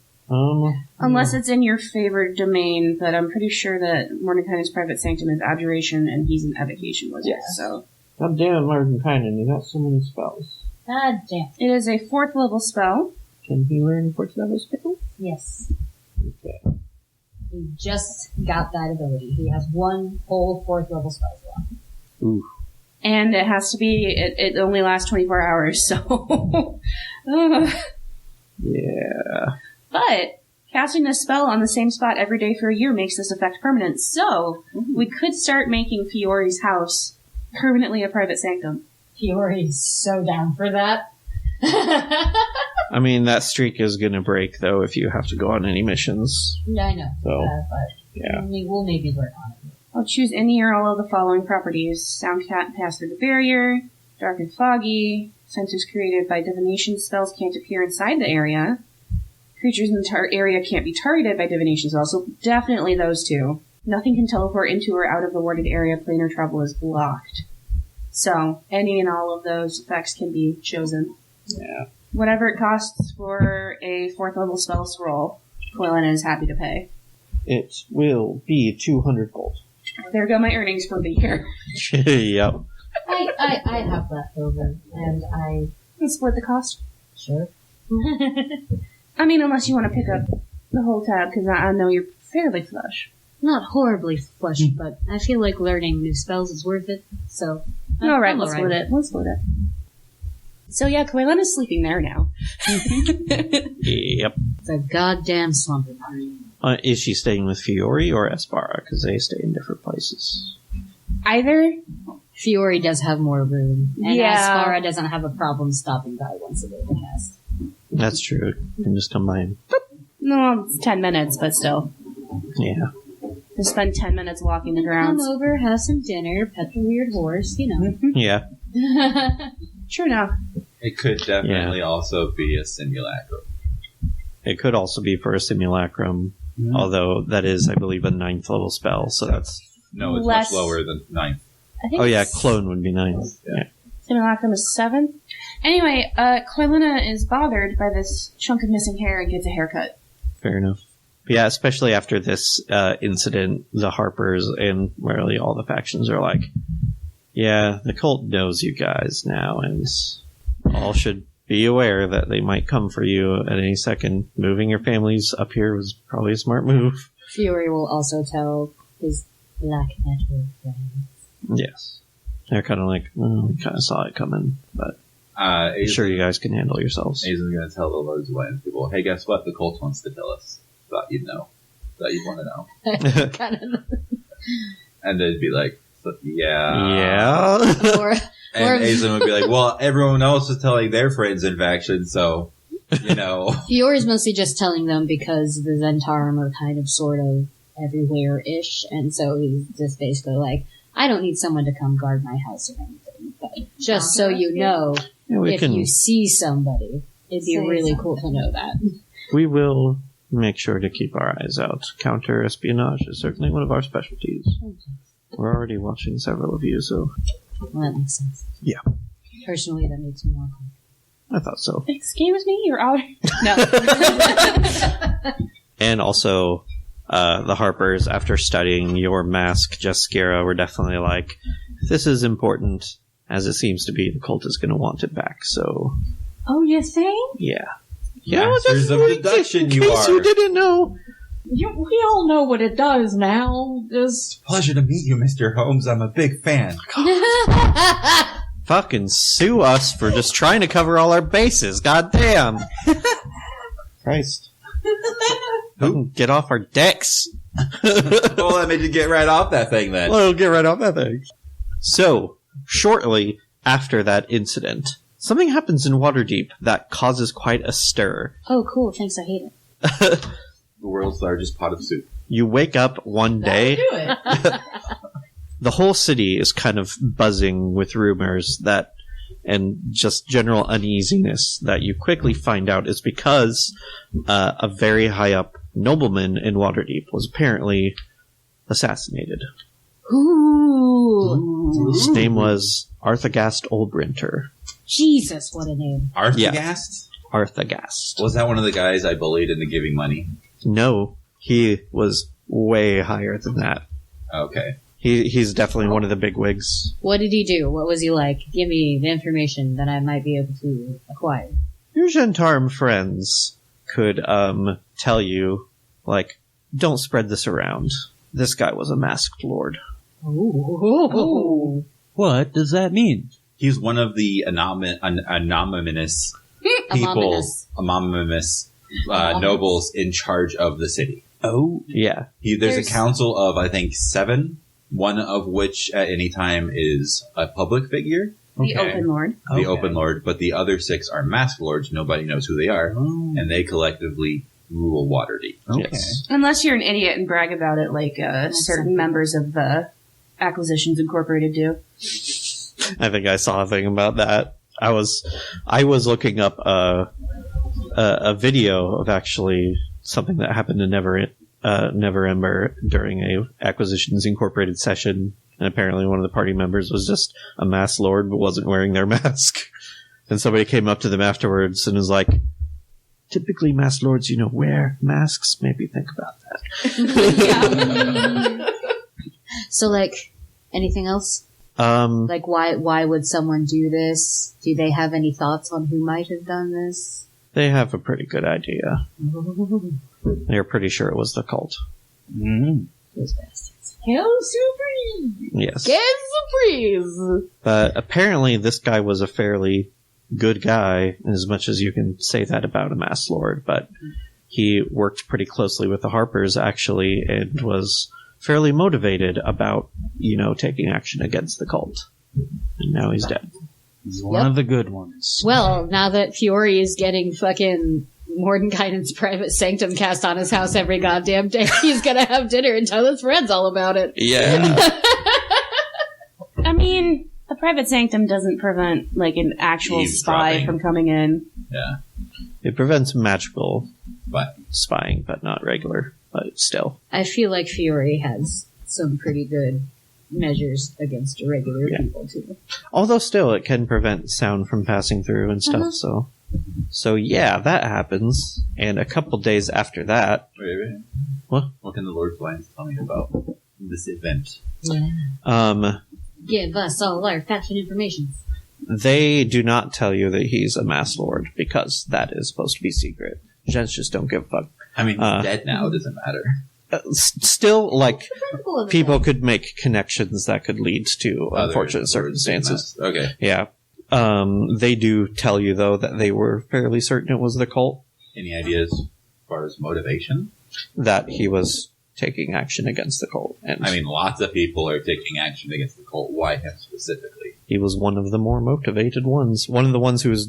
Unless it's in your favored domain, but I'm pretty sure that Mordenkainen's private sanctum is abjuration, and he's an evocation wizard, so... God damn it, Mordenkainen, you got so many spells. God damn. It is a 4th level spell. Can he learn 4th level spells? Yes. Okay. He just got that ability. He has one whole 4th level spell slot. Ooh. And it has to be... It only lasts 24 hours, so... Yeah. But casting this spell on the same spot every day for a year makes this effect permanent. So we could start making Fiore's house permanently a private sanctum. Fiore's so down for that. I mean, that streak is going to break, though, if you have to go on any missions. Yeah, I know. So, but yeah. We'll maybe work on it. I'll choose any or all of the following properties. Sound can't pass through the barrier. Dark and foggy. Senses created by divination spells can't appear inside the area. Creatures in the area can't be targeted by divination spells, so definitely those two. Nothing can teleport into or out of the warded area. Planar travel is blocked. So, any and all of those effects can be chosen. Yeah. Whatever it costs for a 4th level spell scroll, Quillen is happy to pay. It will be 200 gold. There go my earnings for the year. Yep. I have left over, and I... Can split the cost. Sure. I mean, unless you want to pick up the whole tab, because I know you're fairly flush. Not horribly flush, but I feel like learning new spells is worth it, so... Alright, let's split it. Let's split it. So yeah, Quaylen is sleeping there now. Yep. It's a goddamn slumber party. Is she staying with Fiore or Aspara? Because they stay in different places. Either. Fiore does have more room, and Yeah. Aspara doesn't have a problem stopping by once a day to cast. That's true. You can just come by and... No, it's 10 minutes, but still. Yeah. Just spend 10 minutes walking the grounds. Come over, have some dinner, pet the weird horse, you know. Yeah. True enough. It could definitely also be a simulacrum. It could also be for a simulacrum, although that is, I believe, a 9th level spell, so that's... No, it's Less- much lower than 9th. I think Oh yeah, it's- clone would be 9th. Yeah. Simulacrum is 7. Anyway, Quilena is bothered by this chunk of missing hair and gets a haircut. Fair enough. But yeah, especially after this incident, the Harpers and really all the factions are like, yeah, the cult knows you guys now, and all should be aware that they might come for you at any second. Moving your families up here was probably a smart move. Fiore will also tell his black network friends. Yes. They're kind of like, we kind of saw it coming, but Azen, sure you guys can handle yourselves. Azen's going to tell the Lords of Light people, hey, guess what? The cult wants to tell us. Thought you'd know. Thought you'd want to know. Kind of. And they'd be like, yeah. Yeah. Or And Azen would be like, well, everyone else is telling their friends in faction, so Fiori's mostly just telling them because the Zentarum are kind of sort of everywhere-ish, and so he's just basically like, I don't need someone to come guard my house or anything, but just so you know, if you see somebody, it'd be really cool to know that. We will make sure to keep our eyes out. Counter-espionage is certainly one of our specialties. We're already watching several of you, so... Well, that makes sense. Yeah. Personally, that makes me more comfortable. I thought so. Excuse me, you're out. No. And also, the Harpers, after studying your mask, Jaskira, were definitely like, this is important, as it seems to be, the cult is going to want it back, so... Oh, you think? Yeah. Masters of deduction, you in case are. you didn't know. We all know what it does now. Just Pleasure to meet you, Mr. Holmes. I'm a big fan. Fucking sue us for just trying to cover all our bases. God damn. Christ. Get off our decks. Well, that made you get right off that thing then. Well, get right off that thing. So, shortly after that incident, something happens in Waterdeep that causes quite a stir. Oh, cool. Thanks, I hate it. The world's largest pot of soup. You wake up one day. do it. The whole city is kind of buzzing with rumors that, and just general uneasiness that you quickly find out is because a very high up nobleman in Waterdeep was apparently assassinated. Ooh. His name was Arthagast Oldbrinter. Jesus, what a name. Arthagast? Arthagast. Was that one of the guys I bullied into giving money? No, he was way higher than that. Okay. He's definitely one of the big wigs. What did he do? What was he like? Give me the information that I might be able to acquire. Your Gentarm friends could tell you, like, don't spread this around. This guy was a masked lord. Ooh. What does that mean? He's one of the anonymous people, anonymous nobles in charge of the city. Oh, Yeah. There's a council of, I think, 7, one of which at any time is a public figure. The Open Lord. The Open Lord, but the other 6 are masked lords. Nobody knows who they are, and they collectively rule Waterdeep. okay. Yes. Unless you're an idiot and brag about it like certain members of the Acquisitions Incorporated do. I think I saw a thing about that. I was looking up a video of actually something that happened in Never Ember during a Acquisitions Incorporated session, and apparently one of the party members was just a masked lord but wasn't wearing their mask. And somebody came up to them afterwards and was like, typically masked lords, wear masks. Maybe think about that. So, like, anything else? Like, why would someone do this? Do they have any thoughts on who might have done this? They have a pretty good idea. They're pretty sure it was the cult. Mm. Those bastards. Hell Supreme! Yes. Get surprise! But apparently this guy was a fairly good guy, as much as you can say that about a masked lord, but he worked pretty closely with the Harpers, actually, and was fairly motivated about, taking action against the cult. And now he's dead. He's one of the good ones. Well, now that Fiori is getting fucking Mordenkainen's private sanctum cast on his house every goddamn day, he's gonna have dinner and tell his friends all about it. Yeah. I mean, the private sanctum doesn't prevent, like, an actual spy Eavesdropping. from coming in. Yeah. It prevents magical But spying, but not regular. But still. I feel like Fiori has some pretty good measures against irregular people, too. Although still, it can prevent sound from passing through and stuff, So yeah, that happens. And a couple days after that... wait. What? What can the Lord's Lines tell me about this event? Give us all our fashion information. They do not tell you that he's a masked lord, because that is supposed to be secret. Gents just don't give a fuck. I mean, he's dead now. It doesn't matter. Still, like, people could make connections that could lead to unfortunate circumstances. Okay. Yeah. They do tell you, though, that they were fairly certain it was the cult. Any ideas as far as motivation? That he was taking action against the cult. And I mean, lots of people are taking action against the cult. Why him specifically? he was one of the more motivated ones. One of the ones who was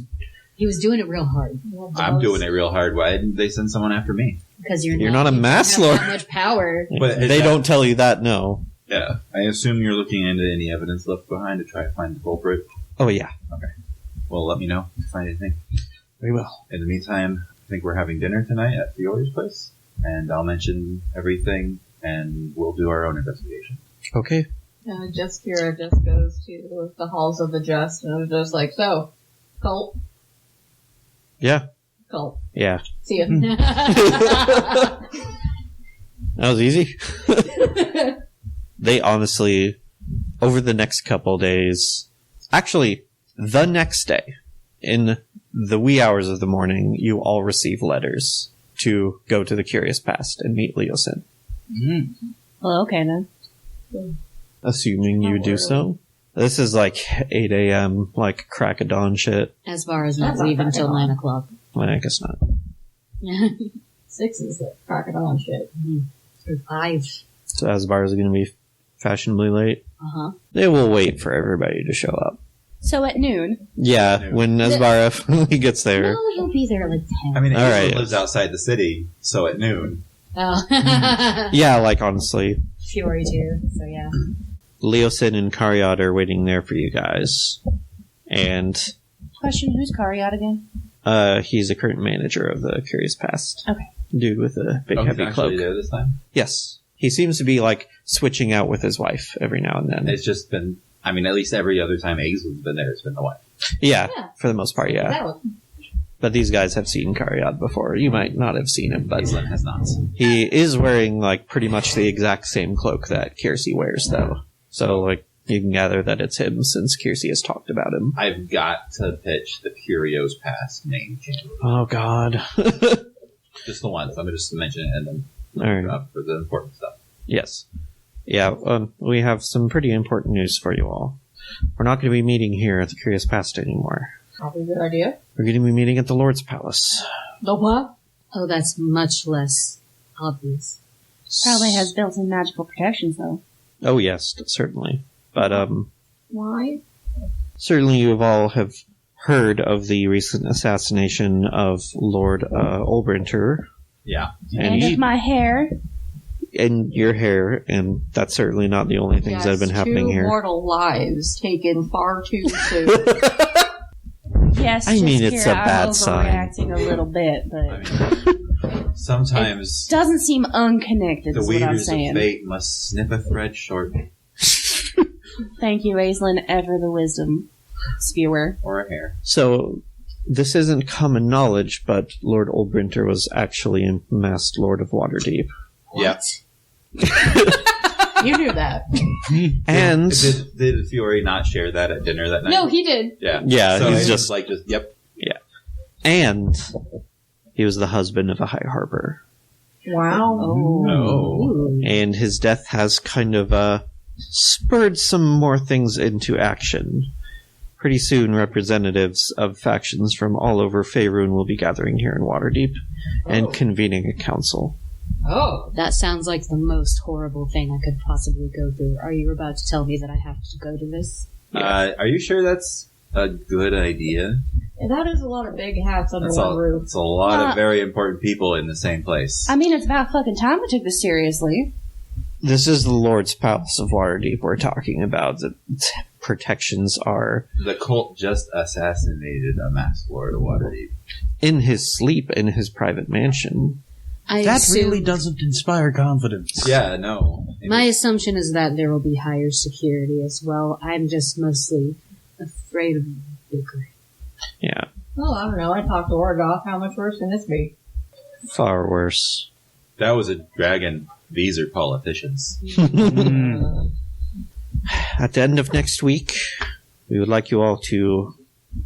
He was doing it real hard. I'm doing it real hard. Why didn't they send someone after me? Because You're not a you mass don't have lord. that much power. But is They that- don't tell you that, no. Yeah. I assume you're looking into any evidence left behind to try to find the culprit. Oh, yeah. Well, let me know if you find anything. We will. In the meantime, I think we're having dinner tonight at Fiore's place. And I'll mention everything, and we'll do our own investigation. Okay. Kira just goes to the halls of the just and was just like, so, cult, Yeah. cult. Yeah. See ya. That was easy. They honestly, over the next couple days, actually, the next day, in the wee hours of the morning, you all receive letters to go to the Curious Past and meet Leosin. Well, okay then. Assuming you do so. This is like 8 a.m., like crack of dawn shit. As far as not That's not leaving till cracking 9 o'clock. Well, I guess not. 6 is the crocodile shit. Or 5. So Asbar is going to be fashionably late. Uh-huh. They will wait for everybody to show up. So at noon. Yeah, when Asbara finally gets there. No, he'll be there like 10. I mean, All Hazel right. lives outside the city, so at noon. Oh. Yeah, like honestly, Fury too, so yeah. Leosin and Karyat are waiting there for you guys. And Question, who's Karyat again? he's the current manager of the Curious Past. Okay. Dude with a big Oh, he's heavy actually cloak. there this time? Yes. He seems to be like switching out with his wife every now and then. It's just been, I mean, at least every other time Hazel's been there, it's been the wife. Yeah, Yeah. for the most part, yeah. That was, But these guys have seen Karyat before. You might not have seen him, but Hazel has not. he is wearing like pretty much the exact same cloak that Kiersey wears, though. So like you can gather that it's him since Kiersey has talked about him. I've got to pitch the Curios Past name change. Oh God. Just the once. I'm going to just mention it and then All right. up for the important stuff. Yes. Yeah, we have some pretty important news for you all. We're not going to be meeting here at the Curious Past anymore. probably a good idea. We're going to be meeting at the Lord's Palace. The what? Oh, that's much less obvious. Probably has built-in magical protections, though. Oh yes, certainly. But Why? certainly you all have heard of the recent assassination of Lord Olbrinter Yeah. And of my hair. and your hair, and that's certainly not the only things that have been happening two here. mortal lives taken far too soon. Yes, I just mean, it's a Kira, bad I'm sign. overreacting a little bit, but I mean, sometimes doesn't seem unconnected, the is what I'm weavers of saying. fate must snip a thread short Thank you, Aislinn, ever the wisdom spewer. or a hair. So, this isn't common knowledge, but Lord Olbrinter was actually a masked Lord of Waterdeep. Yeah. You knew that. And Did Fiore not share that at dinner that night? No, he did. Yeah. Yeah, So he's it's just- like, yep. and he was the husband of a High Harbor. Wow. Oh. And his death has kind of spurred some more things into action. Pretty soon, representatives of factions from all over Faerun will be gathering here in Waterdeep and convening a council. Oh. That sounds like the most horrible thing I could possibly go through. Are you about to tell me that I have to go to this? Are you sure that's a good idea? That is a lot of big hats under That's one roof. it's a lot of very important people in the same place. I mean, it's about fucking time we took this seriously. This is the Lord's Palace of Waterdeep we're talking about. The protections are The cult just assassinated a masked lord of Waterdeep. in his sleep in his private mansion. I That assume, really doesn't inspire confidence. Yeah, no. My assumption is that there will be higher security as well. I'm just mostly afraid of bickering. Yeah, Well, I don't know. I talked to Orgoth. How much worse can this be? far worse. That was a dragon. These are politicians. At the end of next week, we would like you all to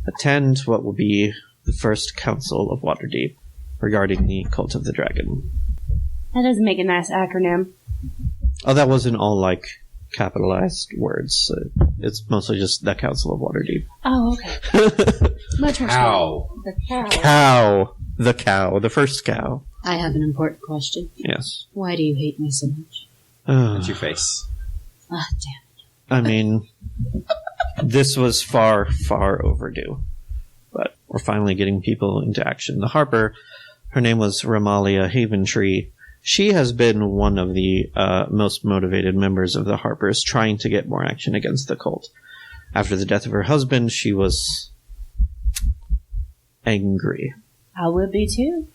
attend what will be the first council of Waterdeep regarding the Cult of the Dragon. That doesn't make a nice acronym. Oh, that wasn't all like capitalized words. It's mostly just the Council of Waterdeep. Oh, okay. Much more How? The cow. Cow. The cow. The first cow. I have an important question. Yes. Why do you hate me so much? That's your face. Ah, damn. I mean, this was far, far overdue. But were finally getting people into action. The Harper, her name was Ramalia Haventree. She has been one of the most motivated members of the Harpers, trying to get more action against the cult. After the death of her husband, she was angry. I would be too.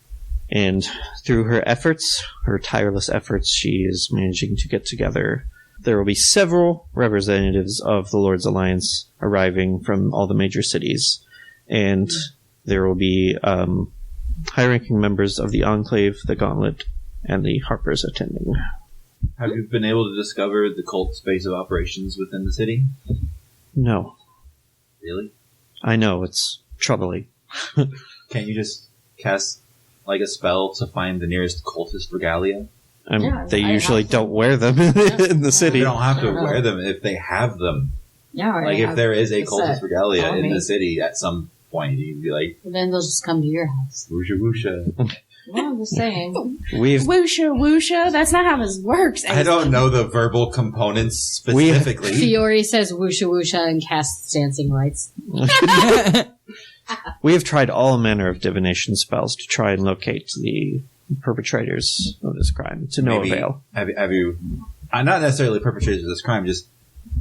And through her efforts, her tireless efforts, she is managing to get together. There will be several representatives of the Lord's Alliance arriving from all the major cities. And there will be high-ranking members of the Enclave, the Gauntlet, and the Harpers attending. Have you been able to discover the cult's base of operations within the city? No. Really? I know, it's troubling. Can't you just cast like a spell to find the nearest cultist regalia? They usually don't wear them in the city. They don't have to wear them if they have them. Yeah, Like if there is a cultist set. regalia in Army. the city at some point, you can be like, Then they'll just come to your house. woosha woosha. Well, I'm just saying. We've Woosha, woosha. That's not how this works. I don't know the verbal components specifically. Fiore says woosha woosha and casts dancing lights. we have tried all manner of divination spells to try and locate the perpetrators of this crime, to no Maybe- avail. Have you not necessarily perpetrators of this crime, just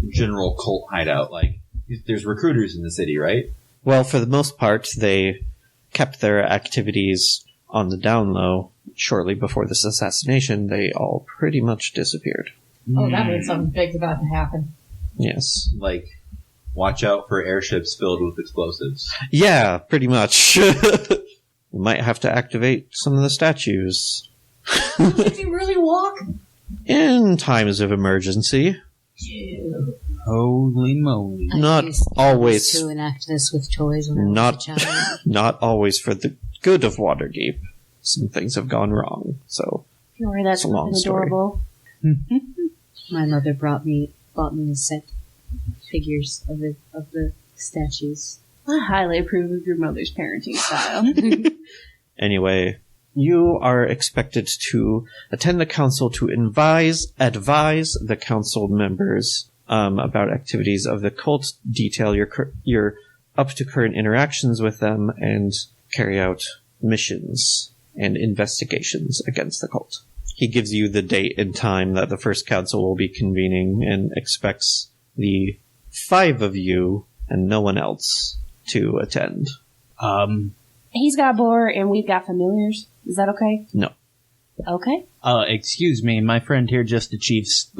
general cult hideout? Like, there's recruiters in the city, right? Well, for the most part, they kept their activities on the down low. Shortly before this assassination, they all pretty much disappeared. Oh, that means something big's about to happen. Yes. Like, watch out for airships filled with explosives. Yeah, pretty much. We might have to activate some of the statues. Did you really walk? In times of emergency. Holy moly. Not I used always. to enact this with toys when I Not, was a child. not always for the good of Waterdeep. Some things have gone wrong, so Fiore, that's It's a long fucking story. adorable. My mother bought me a set of figures of the statues. I highly approve of your mother's parenting style. anyway, you are expected to attend the council to advise the council members about activities of the cult, detail your up to current interactions with them, and carry out missions and investigations against the cult. He gives you the date and time that the first council will be convening and expects the 5 of you and no one else to attend. He's got Boar and we've got familiars. Is that okay? No. Okay. Excuse me, my friend here just achieves,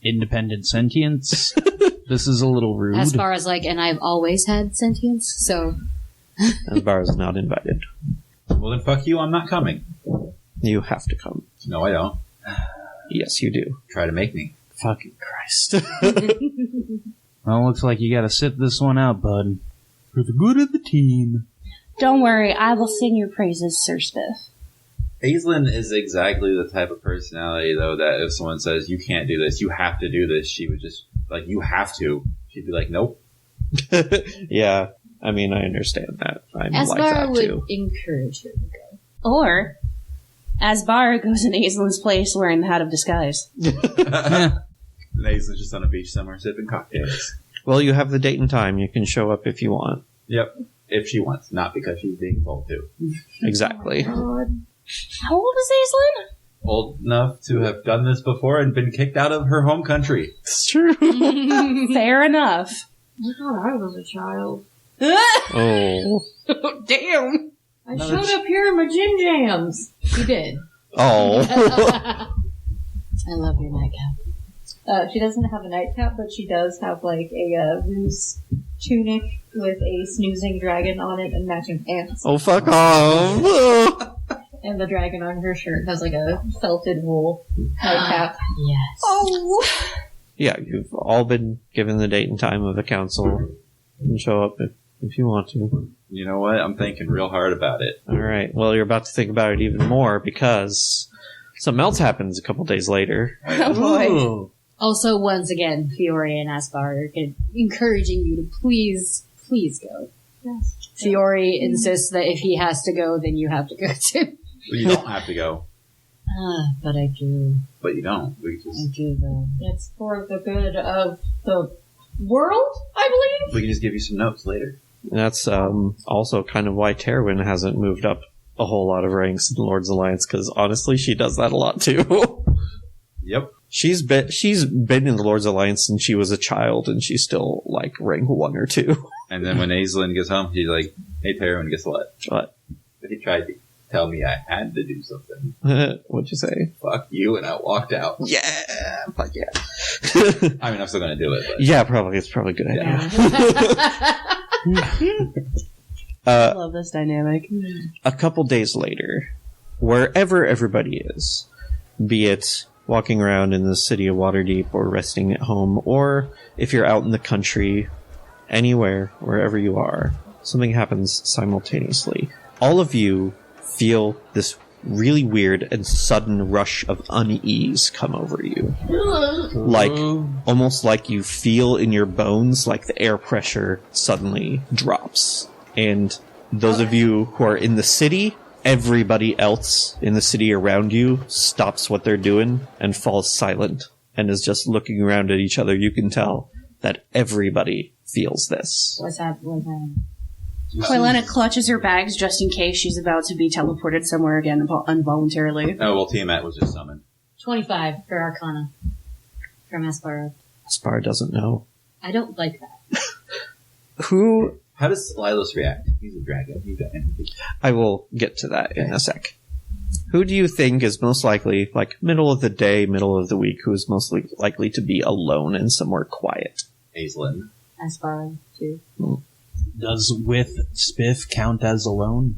independent sentience. This is a little rude. As far as and I've always had sentience, so Asbar is not invited. Well, then fuck you, I'm not coming. You have to come. No, I don't. Yes, you do. Try to make me. Fucking Christ. Well, looks like you gotta sit this one out, bud. For the good of the team. Don't worry, I will sing your praises, Sir Spiff. Aislinn is exactly the type of personality, though, that if someone says, you can't do this, you have to do this, she would just, you have to. She'd be like, nope. Yeah, I mean, I understand that. I'm like Asbar that would too. encourage her to go. Or, Asbar goes in Aislinn's place wearing the hat of disguise. And Aislinn's just on a beach somewhere sipping cocktails. Well, you have the date and time. You can show up if you want. Yep. If she wants, not because she's being told to. Exactly. How old is Aislinn? Old enough to have done this before and been kicked out of her home country. It's true. Fair enough. I thought I was a child. Oh. Damn. I showed up here in my gym jams. She did. Oh. I love your nightcap. She doesn't have a nightcap, but she does have a loose tunic with a snoozing dragon on it and matching pants. Oh, fuck off. And the dragon on her shirt has a felted wool nightcap. Yes. Oh. Yeah, you've all been given the date and time of the council. You can show up if you want to. You know what? I'm thinking real hard about it. All right. Well, you're about to think about it even more because something else happens a couple days later. Oh boy. Ooh. Also, once again, Fiore and Asbar are encouraging you to please go. Yes. Fiore insists that if he has to go, then you have to go too. Well, you don't have to go. But I do. But you don't. We I just do, though. It's for the good of the world, I believe. we can just give you some notes later. That's also kind of why Terwin hasn't moved up a whole lot of ranks in the Lord's Alliance, because honestly, she does that a lot too. Yep. She's been in the Lord's Alliance since she was a child, and she's still like rank 1 or 2. And then when Aislinn gets home, he's like, "Hey, Tyranny, guess what? What? He tried to tell me I had to do something. What'd you say? Fuck you," and I walked out. Yeah, fuck yeah. I mean, I'm still going to do it. But Yeah, probably. It's probably a good idea. I love this dynamic. A couple days later, wherever everybody is, be it walking around in the city of Waterdeep or resting at home, or if you're out in the country, anywhere, wherever you are, something happens simultaneously. All of you feel this really weird and sudden rush of unease come over you. Like, almost like you feel in your bones like the air pressure suddenly drops. And those of you who are in the city, everybody else in the city around you stops what they're doing and falls silent and is just looking around at each other. You can tell that everybody feels this. What's happening? Quilena clutches her bags just in case she's about to be teleported somewhere again involuntarily. oh, well, Tiamat was just summoned. 25 for Arcana from Aspara. Aspar doesn't know. I don't like that. Who... How does Lilos react? He's a dragon. He's got empathy. I will get to that in a sec. Who do you think is most likely, like, middle of the day, middle of the week, who is most likely to be alone and somewhere quiet? Aislinn. Aspara, too. Does with Spiff count as alone?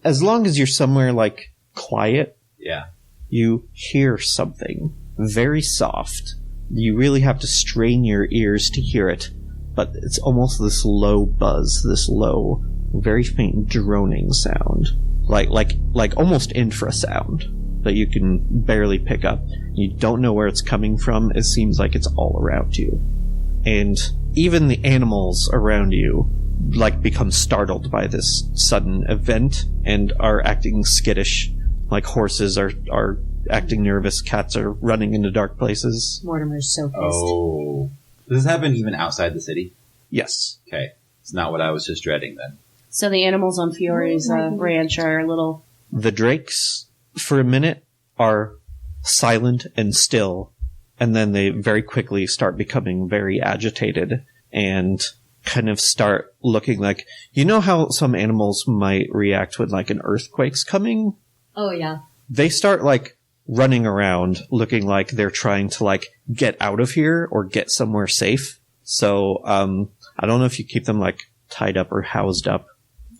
As long as you're somewhere, like, quiet, Yeah. you hear something very soft. You really have to strain your ears to hear it, but it's almost this low buzz, this low, very faint droning sound. Like almost infrasound that you can barely pick up. You don't know where it's coming from. It seems like it's all around you. And even the animals around you, like, become startled by this sudden event and are acting skittish. Like horses are acting nervous, cats are running into dark places. Mortimer's so pissed. Oh. Does this happen even outside the city? Yes. Okay. It's not what I was just dreading then. So the animals on Fiore's ranch are a little... The drakes, for a minute, are silent and still, and then they very quickly start becoming very agitated and kind of start looking like... You know how some animals might react when, like, an earthquake's coming? Oh, yeah. They start, like, running around looking like they're trying to, like, get out of here or get somewhere safe. So, I don't know if you keep them, like, tied up or housed up.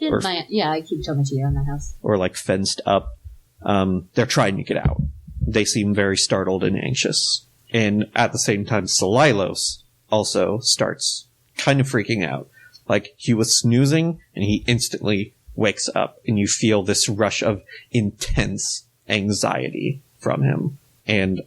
I keep Tomatillo in my house. Or, like, fenced up. They're trying to get out. They seem very startled and anxious. And at the same time, Salilos also starts kind of freaking out. Like, he was snoozing, and he instantly wakes up, and you feel this rush of intense anxiety from him. And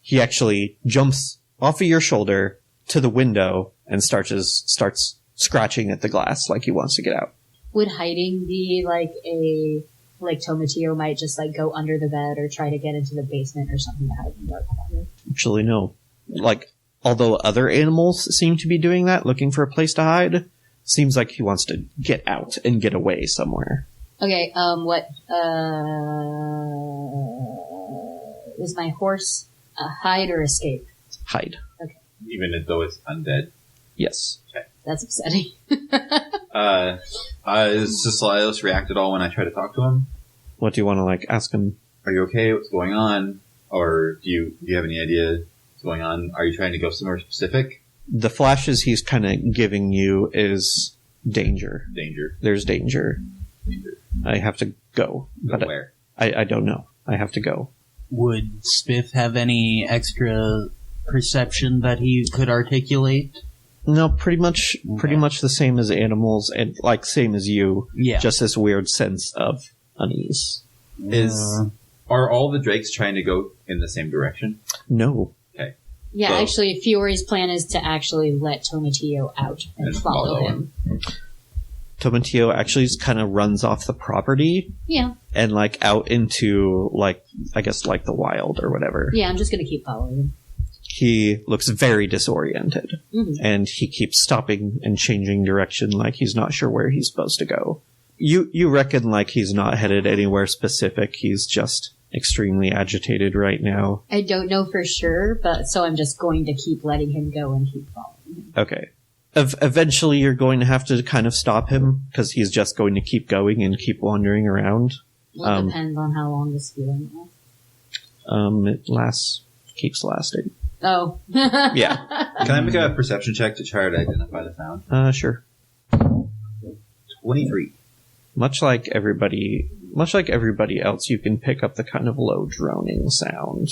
he actually jumps off of your shoulder to the window and starts scratching at the glass like he wants to get out. Would hiding be like Tomatillo might just like go under the bed or try to get into the basement or something to hide in dark corner? Actually, no. Like, although other animals seem to be doing that, looking for a place to hide, seems like he wants to get out and get away somewhere. Okay, is my horse hide or escape? Hide. Okay. Even though it's undead? Yes. Okay. That's upsetting. Does Silas react at all when I try to talk to him? What do you want to, like, ask him? Are you okay? What's going on? Or do you have any idea what's going on? Are you trying to go somewhere specific? The flashes he's kind of giving you is danger. Danger. There's danger. I have to go. Go where? I don't know. I have to go. Would Spiff have any extra perception that he could articulate? No, pretty much the same as animals and, like, same as you. Yeah. Just this weird sense of unease. Are all the drakes trying to go in the same direction? No. Okay. Yeah, So- actually, Fiore's plan is to actually let Tomatillo out and follow him. Tomatillo actually just kind of runs off the property Yeah. and, like, out into, like, I guess, like, the wild or whatever. Yeah, I'm just gonna keep following him. He looks very disoriented, and he keeps stopping and changing direction like he's not sure where he's supposed to go. You reckon like he's not headed anywhere specific, he's just extremely agitated right now. I don't know for sure, but so I'm just going to keep letting him go and keep following him. Okay. Eventually you're going to have to kind of stop him, because he's just going to keep going and keep wandering around. Well, it depends on how long this feeling lasts. It keeps lasting. Oh. Yeah. Can I make a perception check to try to identify the sound? Sure. 23. Much like everybody else, you can pick up the kind of low droning sound.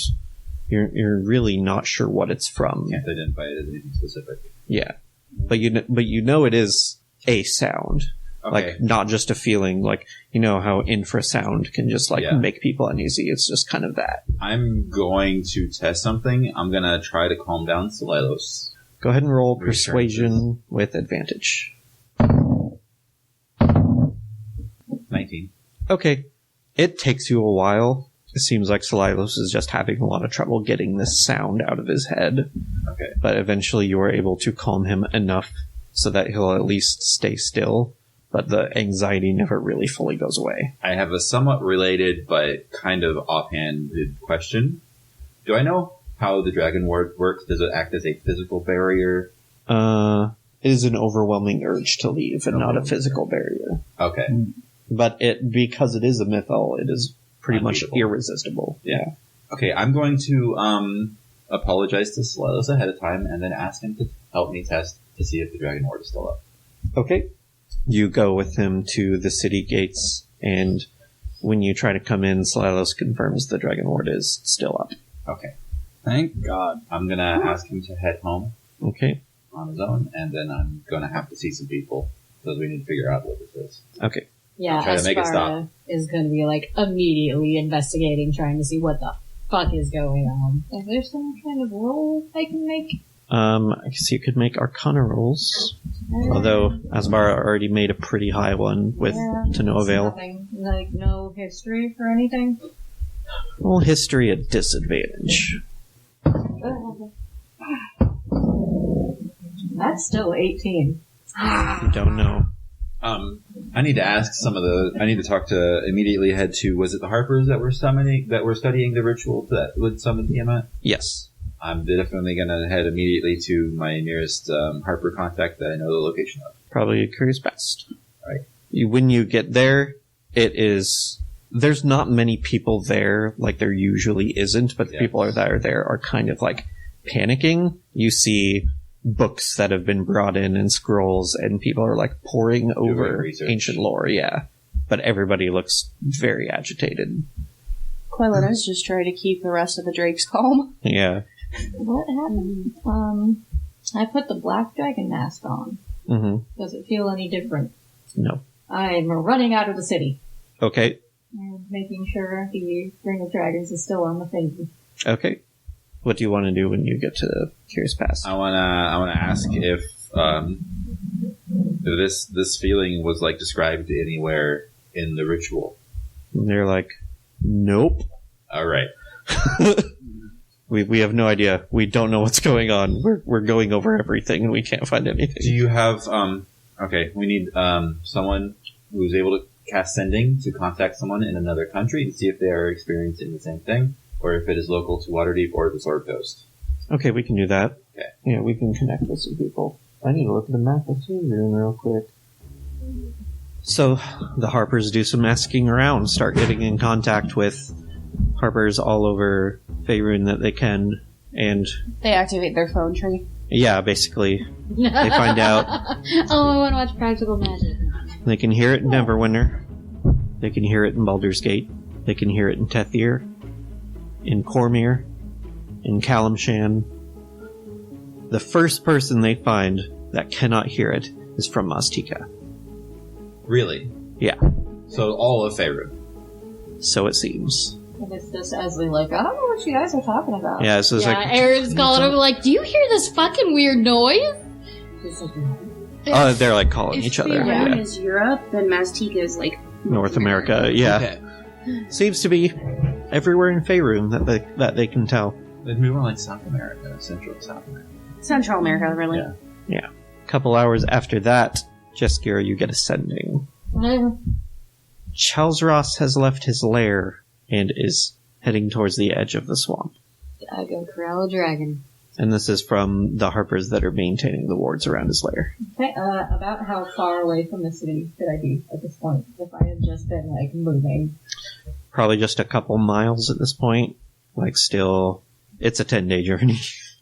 You're really not sure what it's from. Can't identify it as anything specific. Yeah. But you know it is a sound. Okay. Like, not just a feeling, like, you know how infrasound can just, like, make people uneasy. It's just kind of that. I'm going to test something. I'm going to try to calm down Silylos. Go ahead and roll persuasion with advantage. 19. Okay. It takes you a while. It seems like Silylos is just having a lot of trouble getting this sound out of his head. Okay. But eventually you are able to calm him enough so that he'll at least stay still. But the anxiety never really fully goes away. I have a somewhat related but kind of offhanded question. Do I know how the Dragon Ward works? Does it act as a physical barrier? It is an overwhelming urge to leave and not a physical barrier. Okay. But because it is a mythal, it is pretty much Unbeatable. irresistible. Yeah. Okay, I'm going to apologize to Silylos ahead of time and then ask him to help me test to see if the Dragon Ward is still up. Okay. You go with him to the city gates, and when you try to come in, Silylos confirms the Dragon Ward is still up. Okay. Thank God. I'm going to ask him to head home Okay. on his own, and then I'm going to have to see some people because we need to figure out what this is. Okay. Yeah, Try to make it Aspara is going to be like immediately investigating, trying to see what the fuck is going on. Is there some kind of roll I can make? I guess you could make Arcana rolls. Although Asbara already made a pretty high one to no avail. Nothing, like no history for anything? Well, history at disadvantage. That's still 18. You don't know. I need to ask I need to talk to immediately head to, was it the Harpers that were studying the ritual that would summon Tiamat? Yes. I'm definitely going to head immediately to my nearest Harper contact that I know the location of. Probably a Curious Pest. Right. When you get there, there's not many people there, like there usually isn't, but the people that are there are kind of like panicking. You see books that have been brought in and scrolls, and people are like poring over ancient lore, but everybody looks very agitated. Quilletto's just trying to keep the rest of the drakes calm. Yeah. What happened? I put the black dragon mask on. Mm-hmm. Does it feel any different? No. I'm running out of the city. Okay. And making sure the Ring of Dragons is still on the thing. Okay. What do you want to do when you get to the Curious Pass? I wanna ask if this feeling was like described anywhere in the ritual. And they're like, nope. All right. We have no idea. We don't know what's going on. We're going over everything and we can't find anything. Do you have okay, we need someone who's able to cast sending to contact someone in another country to see if they are experiencing the same thing, or if it is local to Waterdeep or the Sword Coast. Okay, we can do that. Okay. Yeah, we can connect with some people. I need to look at the map of Faerun real quick. So, the Harpers do some asking around, start getting in contact with Harpers all over Faerun that they can, and... They activate their phone tree. Yeah, basically. They find out... Oh, I want to watch Practical Magic. They can hear it in Neverwinter. They can hear it in Baldur's Gate. They can hear it in Tethir. In Cormyr. In Kalimshan. The first person they find that cannot hear it is from Mastika. Really? Yeah. So all of Faerun. So it seems. And it's just Esley like, I don't know what you guys are talking about. Yeah, so it's Yeah, like... Aaron's calling over like, do you hear this fucking weird noise? He's like, no. Oh, they're like calling If each other. Faerun Yeah. is Europe, then Mastika is like North America, yeah. Okay. Seems to be everywhere in Faerun that they can tell. Then we were like South America, Central South America. Central America, really. Yeah. A couple hours after that, Jeskir, you get a sending. Charles Ross has left his lair and is heading towards the edge of the swamp. I go corral a dragon. And this is from the Harpers that are maintaining the wards around his lair. Okay, about how far away from the city could I be at this point if I had just been, like, moving? Probably just a couple miles at this point. Like, still, it's a 10-day journey.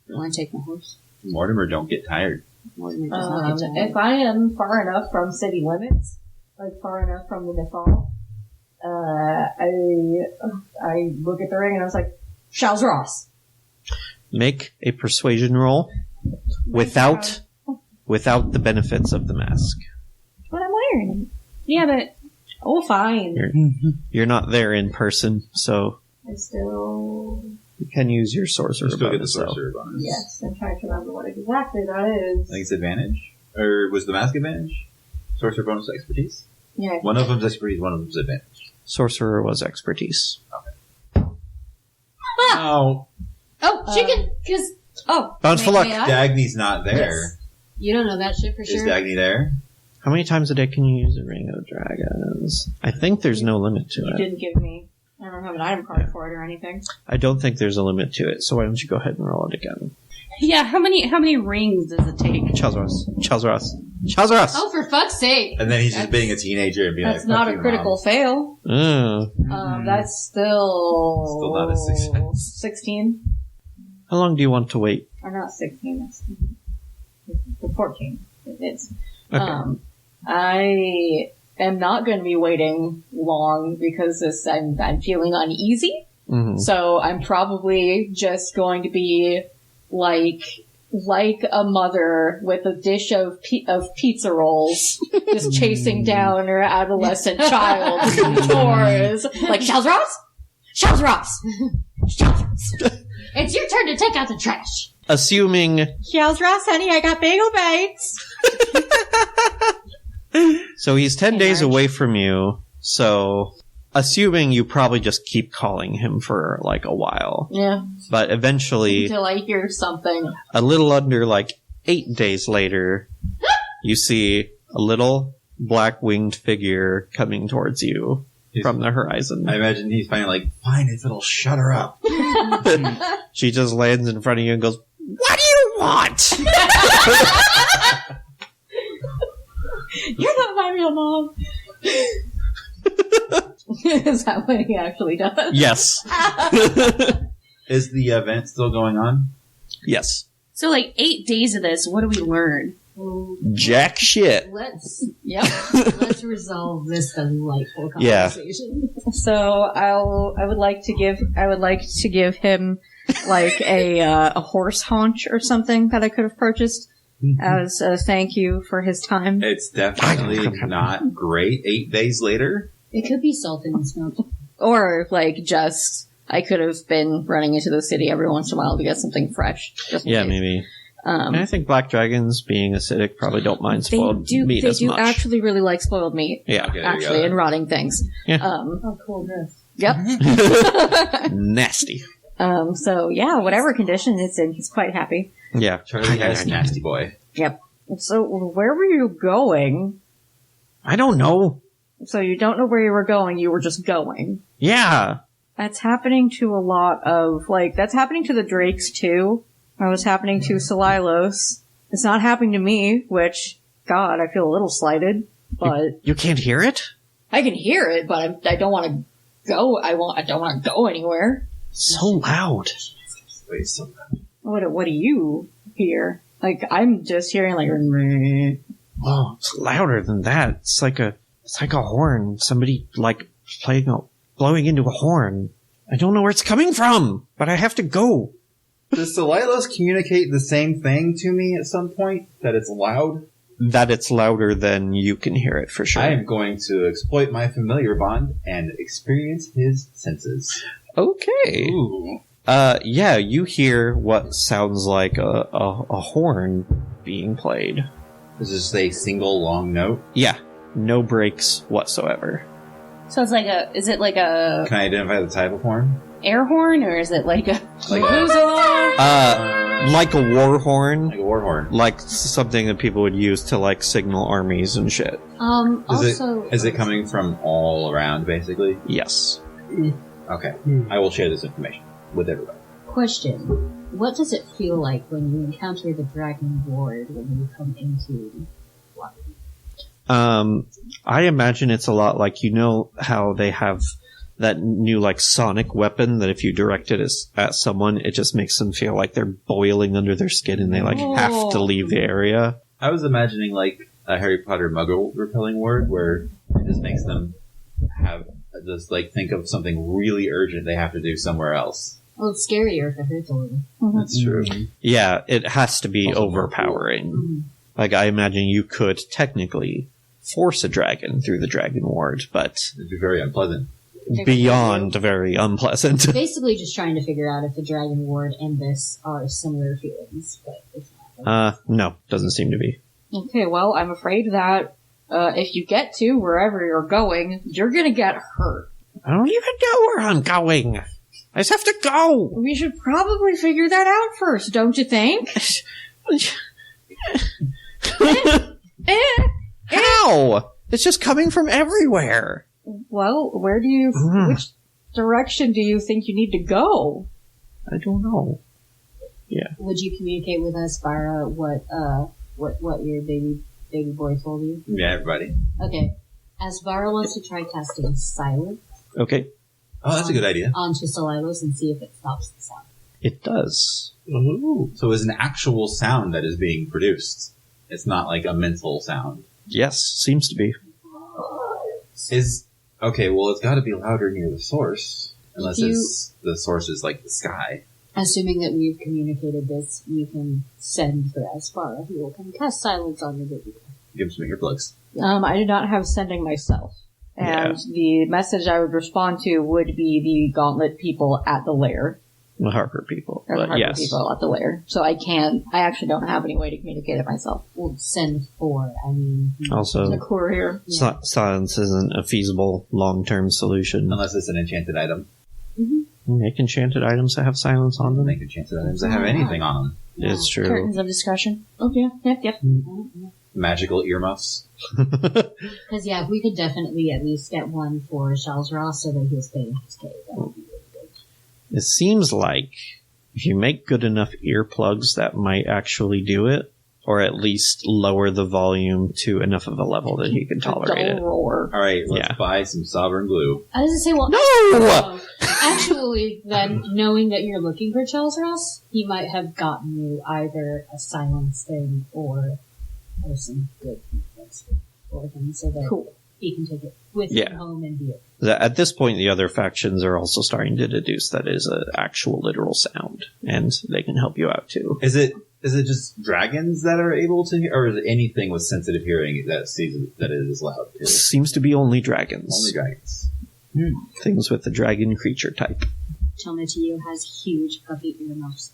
You want to take my horse? Mortimer, don't get tired. Mortimer does not get tired. If I am far enough from city limits, like far enough from the Nifal, I look at the ring and I was like, Charles Ross. Make a persuasion roll without the benefits of the mask. But I'm wearing it. Yeah, but Oh, fine. You're not there in person, so I still... you can use your sorcerer You still get the bonus, though. sorcerer bonus. Yes, I'm trying to remember what exactly that is. I think it's advantage. Or was the mask advantage? Sorcerer bonus expertise? Yeah. One of them's expertise, one of them's advantage. Sorcerer was expertise. Oh, Oh, chicken! Because, Bounce for luck. may I? Dagny's not there. Yes. You don't know that shit for Is sure. Dagny there? How many times a day can you use a Ring of Dragons? I think there's no limit to You it. didn't give me... I don't have an item card for it or anything. I don't think there's a limit to it, so why don't you go ahead and roll it again? yeah, how many rings does it take? Charles Ross. Oh, for fuck's sake! And then he's just That's- being a teenager and being like, That's not "Fuck a you, critical Mom." fail. That's still... Still not a success. 16? How long do you want to wait? Or not 16, that's... The 14. It's... Okay. I am not going to be waiting long because I'm feeling uneasy. Mhm. So I'm probably just going to be like a mother with a dish of pizza rolls, just chasing down her adolescent child towards like Charles Ross, Charles Ross, Charles Ross. It's your turn to take out the trash! Assuming Charles Ross, honey, I got bagel bites. so he's 10 Hey, days Marge. away from you, so assuming you probably just keep calling him for like a while. Yeah, But eventually, until I hear something. a little under like 8 days later, you see a little black winged figure coming towards you from the horizon. I imagine he's finally like, fine, if it'll shut her up. She just lands in front of you and goes, "What do you want?" You're not my real mom. Is that what he actually does? Yes. Is the event still going on? Yes. So, like, 8 days of this, what do we learn? Jack shit. Yep. Let's resolve this delightful Yeah. conversation. So I would like to give him like a horse haunch or something that I could have purchased as a thank you for his time. It's definitely not great. 8 days later? It could be salted and smoked. Or like just I could have been running into the city every once in a while to get something fresh. Just in Yeah, case. maybe. And I think black dragons, being acidic, probably don't mind spoiled meat They as do much. actually really like spoiled meat. Yeah. Okay, there you Actually, go. and rotting things. Yeah. Oh, cool dress. Yep. Nasty. So yeah, whatever condition it's in, he's quite happy. Yeah. Charlie has nasty boy. Yep. So where were you going? I don't know. So you don't know where you were going, you were just going. Yeah. That's happening to a lot of, that's happening to the Drakes too. It was happening to Solilos. It's not happening to me, which, God, I feel a little slighted, but You can't hear it? I can hear it, but I don't want to go, I don't want to go anywhere. So loud. Wait, so What do you hear? Like, I'm just hearing like, Oh, it's louder than that. It's like a horn. Somebody, blowing into a horn. I don't know where it's coming from, but I have to go. does Solilos communicate the same thing to me at some point? That it's loud? That it's louder than you can hear it for sure. I am going to exploit my familiar bond and experience his senses. Okay. Ooh. Yeah, you hear what sounds like a horn being played. This is a single long note. Yeah, no breaks whatsoever. So it's like is it like a... Can I identify the type of horn? air horn, or is it like a Like Like a war horn. like a war horn. Like something that people would use to, like, signal armies and shit. Is it coming from all around, basically? Yes. Okay. I will share this information with everybody. Question. What does it feel like when you encounter the Dragon Ward when you come into Wakeup? I imagine it's a lot like, you know how they have that new, like, sonic weapon that if you direct it at someone, it just makes them feel like they're boiling under their skin and they, like, have to leave the area. I was imagining like a Harry Potter Muggle repelling word where it just makes them have just like think of something really urgent they have to do somewhere else. Well, it's scarier if it hurts a little. That's true. Yeah, it has to be Also more overpowering. Mm-hmm. Like, I imagine you could technically force a dragon through the dragon ward, but It'd be very unpleasant. beyond very unpleasant. Basically just trying to figure out if the Dragon Ward and this are similar feelings, but it's not. No, doesn't seem to be. Okay, well, I'm afraid that if you get to wherever you're going, you're gonna get hurt. I don't even know where I'm going. I just have to go. We should probably figure that out first, don't you think? How? It's just coming from everywhere. Well, which direction do you think you need to go? I don't know. Would you communicate with us, Bara, what your baby boy told you? Yeah, everybody. Okay. Asvara wants to try casting silence Okay, Oh, that's a good idea. onto Solilos and see if it stops the sound. it does. Ooh. So it's an actual sound that is being produced. It's not like a mental sound. Yes, seems to be. Okay, well, it's got to be louder near the source. Unless If you- the source is like the sky. Assuming that we've communicated this, you can send for Asvara, who will come cast silence on your baby boy. Give him some earplugs. I do not have sending myself. And the message I would respond to would be the Gauntlet people at the lair. The Harper people. Or the But Harper yes. people at the lair. So I actually don't have any way to communicate it myself. We'll send for, I mean... The Also, courier. silence isn't a feasible long-term solution. Unless it's an enchanted item. Make enchanted items that have silence on them. Make enchanted items that have anything on them. It's true. Curtains of discretion. Okay, yep. Magical earmuffs. Because, yeah, we could definitely at least get one for Charles Ross so that he'll stay in his cave. That would be really good. It seems like if you make good enough earplugs, that might actually do it, or at least lower the volume to enough of a level that he can tolerate Double it. roar. All right, let's Yeah. buy some sovereign glue. I was going to say, well... No! Actually, then, knowing that you're looking for Charles Ross, he might have gotten you either a silence thing or some good things for him so that he can take it with him home and be it. At this point, the other factions are also starting to deduce that it is an actual literal sound, and they can help you out too. Is it just dragons that are able to hear, or is it anything with sensitive hearing that sees that it is loud too? Seems to be only dragons. Only dragons. Things with the dragon creature type. Tonatiuh has huge puffy earmuffs.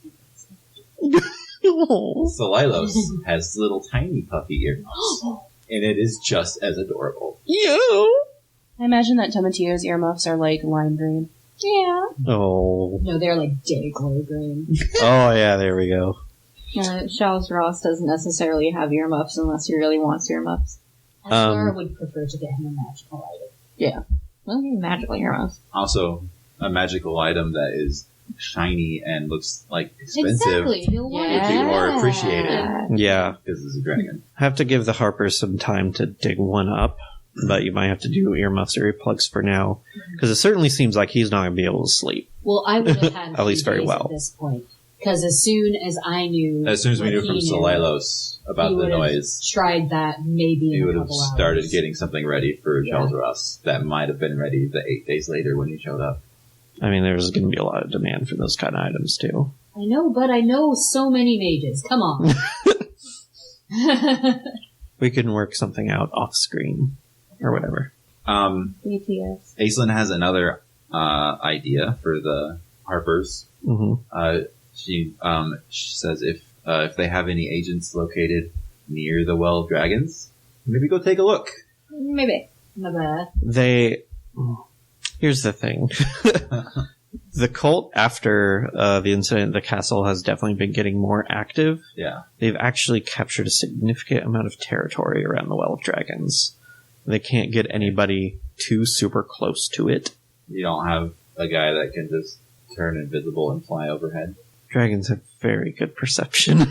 Solilos has little tiny puffy earmuffs, and it is just as adorable. I imagine that Tonatiuh's earmuffs are like lime green. Yeah. Oh. No, they're like day glow green. Oh, yeah, there we go. Charles Ross doesn't necessarily have earmuffs unless he really wants earmuffs. Asvara would prefer to get him a magical item. Yeah. Well, magical earmuffs. Also, a magical item that is shiny and looks like expensive Exactly. You'll want would be more appreciated Yeah. because it's a dragon. Have to give the Harpers some time to dig one up, but you might have to do earmuffs or earplugs for now, because it certainly seems like he's not going to be able to sleep. Well, I would have had At least very days well. At this point. Because as soon as I knew... As soon as we what knew he from Solilos about he the would have noise, tried that maybe he in would a have couple started hours. getting something ready for Charles Ross that might have been ready the 8 days later when he showed up. I mean, there's going to be a lot of demand for those kind of items, too. I know, but I know so many mages. Come on. We can work something out off-screen, or whatever. BTS. Aislinn has another idea for the Harpers. Mm-hmm. She says if they have any agents located near the Well of Dragons, maybe go take a look. Maybe. My bad. Here's the thing. The cult, after the incident, the castle has definitely been getting more active. Yeah. They've actually captured a significant amount of territory around the Well of Dragons. They can't get anybody too super close to it. You don't have a guy that can just turn invisible and fly overhead. Dragons have very good perception.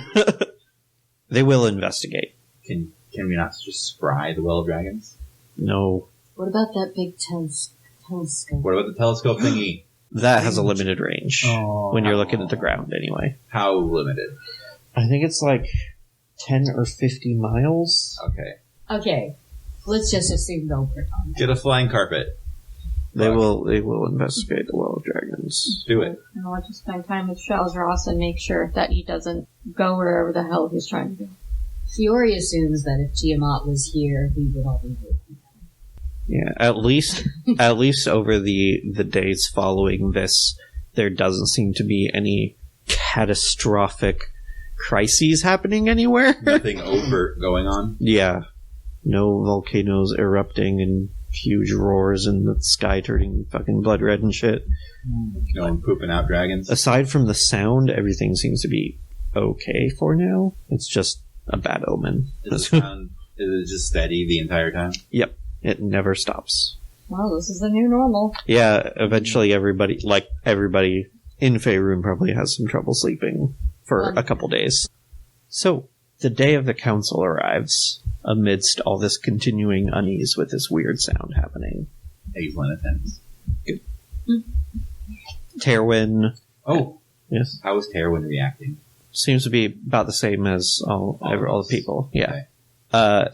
They will investigate. Can we not just scry the Well of Dragons? No. What about that big telescope? What about the telescope thingy? That has a limited range. When you're looking at the ground, anyway. How limited? I think it's like 10 or 50 miles. Okay. Okay, let's just assume they'll work on that. Get a flying carpet. They will investigate the Well of Dragons. Do it. I want to spend time with Charles Ross and make sure that he doesn't go wherever the hell he's trying to go. Fiore assumes that if Tiamat was here, we would all be working. Yeah, at least over the days following this, there doesn't seem to be any catastrophic crises happening anywhere. Nothing overt going on. Yeah. No volcanoes erupting and huge roars and the sky turning fucking blood red and shit. No one pooping out dragons. Aside from the sound, everything seems to be okay for now. It's just a bad omen. Is it just steady the entire time? Yep. It never stops. Well, this is the new normal. Yeah, eventually everybody in Faerun probably has some trouble sleeping for a couple days. So, the day of the council arrives, amidst all this continuing unease with this weird sound happening. Aislinn attends. Good. Terwin. Oh, yes. How is Terwin reacting? Seems to be about the same as all the people. Yeah. Okay.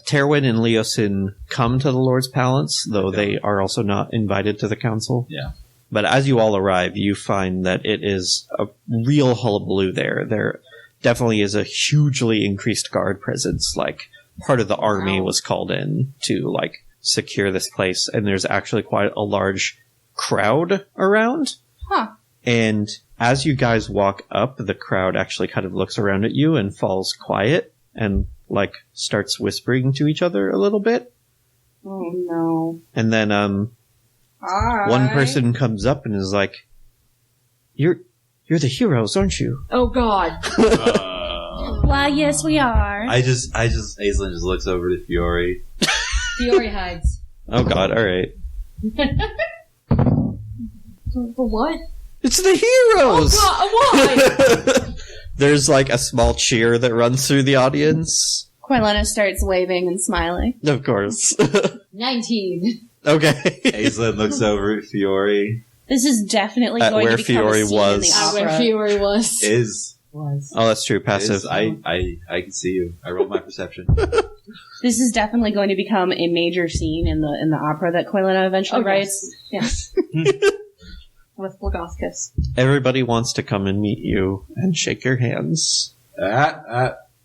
Terwin and Leosin come to the Lord's Palace, though they are also not invited to the council. Yeah. But as you all arrive, you find that it is a real hullabaloo there. There definitely is a hugely increased guard presence. Like, part of the army was called in to, like, secure this place, and there's actually quite a large crowd around. Huh. And as you guys walk up, the crowd actually kind of looks around at you and falls quiet and, like, starts whispering to each other a little bit. Oh, no. And then, one person comes up and is like, You're the heroes, aren't you? Oh, God. Why, yes, we are. Aislinn just looks over to Fiore. Fiore hides. Oh god, alright. For what? It's the heroes! Oh, God, why? There's like a small cheer that runs through the audience. Quilena starts waving and smiling. Of course. 19. Okay. Aislinn looks over at Fiore. This is definitely going where to become Fiore a scene was. in the opera. Where Fiore was. Oh, that's true. Passive. I can see you. I rolled my perception. This is definitely going to become a major scene in the opera that Quilena eventually writes. Yes. With Blagoscus. Everybody wants to come and meet you and shake your hands.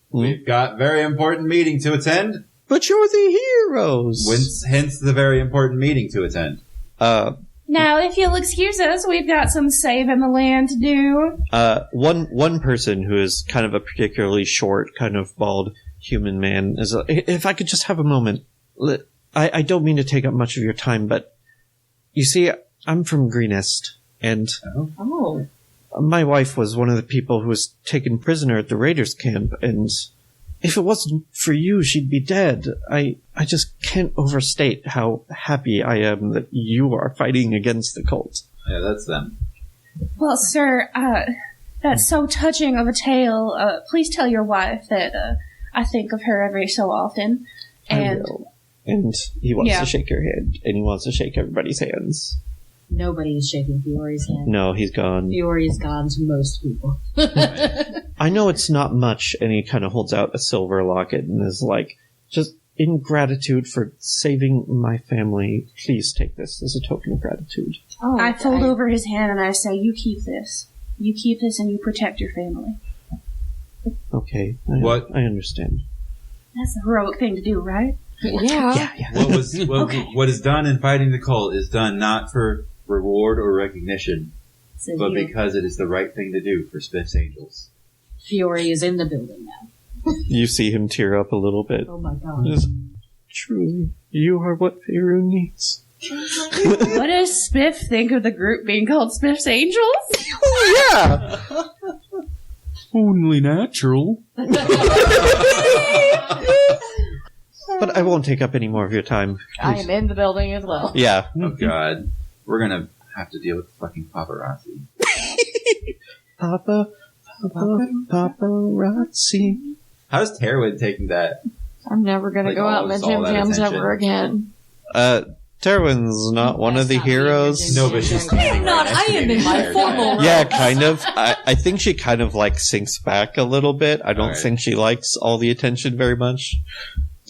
We've got very important meeting to attend. But you're the heroes! Hence the very important meeting to attend. Now, if you'll excuse us, we've got some saving the land to do. One person who is kind of a particularly short, kind of bald human man is if I could just have a moment. I don't mean to take up much of your time, but you see, I'm from Greenest, and Oh. my wife was one of the people who was taken prisoner at the Raiders camp, and if it wasn't for you, she'd be dead. I just can't overstate how happy I am that you are fighting against the cult. Yeah, that's them. Well, sir, that's so touching of a tale. Please tell your wife that I think of her every so often. And I will. And he wants to shake your hand, and he wants to shake everybody's hands. Nobody is shaking Fiore's hand. No, he's gone. Fiore is gone to most people. I know it's not much, and he kind of holds out a silver locket and is like, just in gratitude for saving my family, please take this as a token of gratitude. Oh, I fold over his hand and I say, you keep this. You keep this and you protect your family. Okay. What? I understand. That's a heroic thing to do, right? Yeah. What is done in fighting the cult is done not for reward or recognition, Says but you. because it is the right thing to do for Spiff's Angels. Fiore is in the building now. You see him tear up a little bit. Oh my god. Truly, you are what Faerun needs. What does Spiff think of the group being called Spiff's Angels? Yeah! Only natural. But I won't take up any more of your time. I am in the building as well. Yeah. Oh god. We're gonna have to deal with fucking paparazzi. Paparazzi. How's Terwin taking that? I'm never gonna Like, go out all in the all Jim that Jams attention. ever again. Terwin's not one of the heroes. No, but she's I am not. I am in my formal Yeah, kind of. I think she kind of like sinks back a little bit. I don't Alright. think she likes all the attention very much.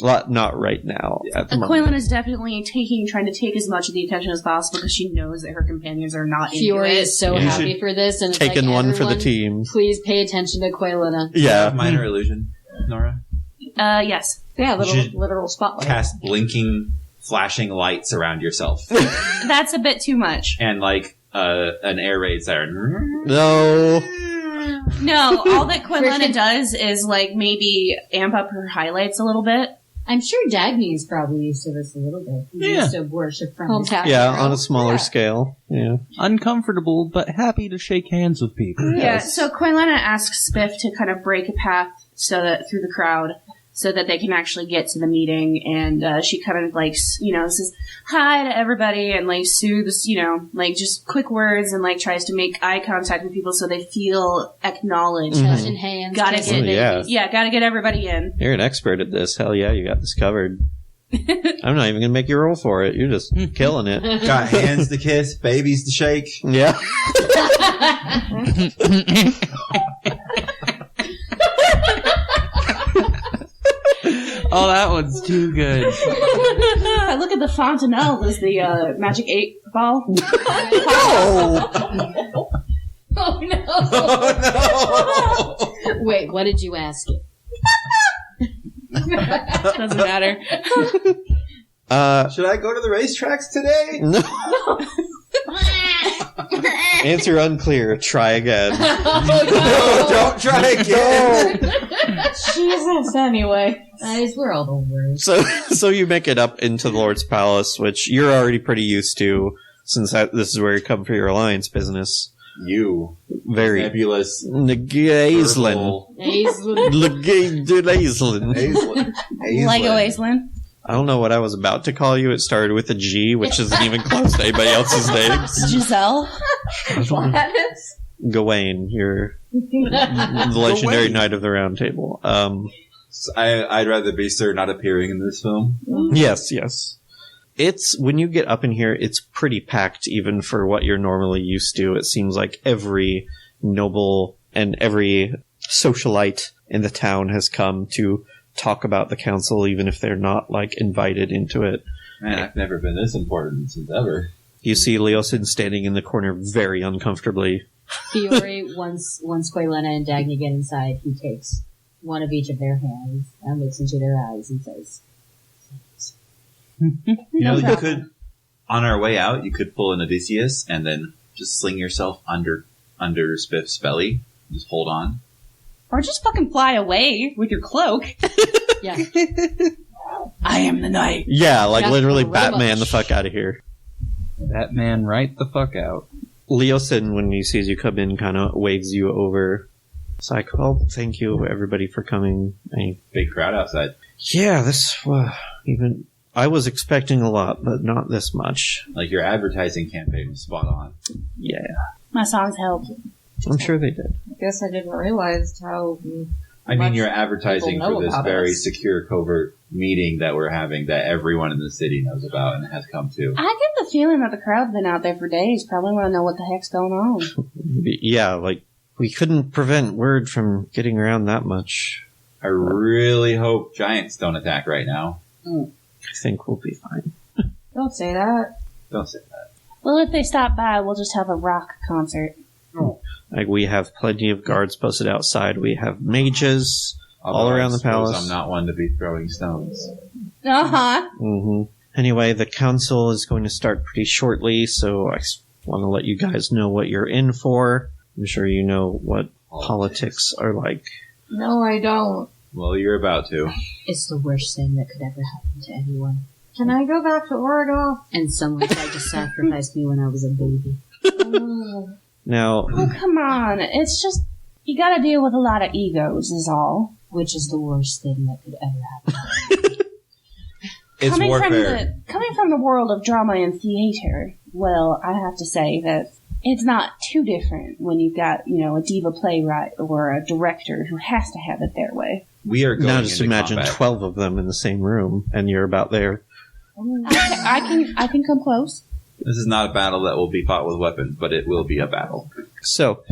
Not right now. At the Aquilin moment. is definitely trying to take as much of the attention as possible because she knows that her companions are not into Fiore it. is so You happy should for this, and it's Taken like, one for the everyone, team. Please pay attention to Quaylina. Yeah. Minor illusion, Nora. Yes. Yeah, You should literal spotlight. Cast blinking, flashing lights around yourself, That's a bit too much. and like an air raid siren. No. No, all that Quilena does is like maybe amp up her highlights a little bit. I'm sure Dagny's probably used to this a little bit. He's Yeah. used to worship from Home his tap. Yeah, on a smaller Yeah. scale. Yeah. Uncomfortable, but happy to shake hands with people. Yeah, so Quilena asks Spiff to kind of break a path so that through the crowd so that they can actually get to the meeting, and she kind of like says hi to everybody and like soothes, like just quick words and like tries to make eye contact with people so they feel acknowledged. touching hands. Gotta kissing get- babies. Yeah, gotta get everybody in. You're an expert at this. Hell yeah, you got this covered. I'm not even gonna make you roll for it. You're just killing it. Got hands to kiss, babies to shake. Yeah. Oh, that one's too good. I look at the fontanelle as the magic 8-ball. Oh no! Oh no! Wait, what did you ask it? Doesn't matter. Should I go to the racetracks today? No. Answer unclear. Try again. No, don't try again. Jesus. Anyway, Guys, we're all the worst. So you make it up into the Lord's Palace, which you're already pretty used to, since this is where you come for your alliance business. You Very nebulous. Aislinn. verbal Aislinn. Lego Aislinn. I don't know what I was about to call you. It started with a G, which isn't even close to anybody else's names. Giselle. Gladys. Gawain, you're the legendary Knight of the Round Table. I'd rather be Sir not appearing in this film. Yes. It's, when you get up in here, it's pretty packed even for what you're normally used to. It seems like every noble and every socialite in the town has come to talk about the council, even if they're not, like, invited into it. Man, I've never been this important since ever. You see Leosin standing in the corner very uncomfortably. Fiore, once Quaylena and Dagny get inside, he takes one of each of their hands and looks into their eyes and says, You know, you could, on our way out, you could pull an Odysseus and then just sling yourself under Spiff's belly. Just hold on. Or just fucking fly away with your cloak. yeah. I am the knight. Yeah, like Yeah, literally pretty Batman much. the fuck out of here. Batman right the fuck out. Leosin, when he sees you come in, kind of waves you over. It's like, oh, thank you, everybody, for coming. Big crowd outside. Yeah, this, even, I was expecting a lot, but not this much. Like your advertising campaign was spot on. Yeah, My songs help. I'm sure they did. I guess I didn't realize how. I mean, much you're advertising people know for this about very us. secure, covert meeting that we're having that everyone in the city knows about and has come to. I get the feeling that the crowd's been out there for days. Probably want to know what the heck's going on. Yeah, like, we couldn't prevent word from getting around that much. I really hope giants don't attack right now. I think we'll be fine. Don't say that. Don't say that. Well, if they stop by, we'll just have a rock concert. Like, we have plenty of guards posted outside. We have mages all around the palace. I'm not one to be throwing stones. Uh-huh. Anyway, the council is going to start pretty shortly, so I want to let you guys know what you're in for. I'm sure you know what politics are like. No, I don't. Well, you're about to. It's the worst thing that could ever happen to anyone. Can I go back to Oregon? And someone tried to sacrifice me when I was a baby. Now, Oh, come on. It's just, you gotta deal with a lot of egos is all. Which is the worst thing that could ever happen. It's warfare. Coming from the world of drama and theater, well, I have to say that it's not too different when you've got, a diva playwright or a director who has to have it their way. We are going now just into imagine combat. 12 of them in the same room, and you're about there. I can come close. This is not a battle that will be fought with weapons, but it will be a battle. So,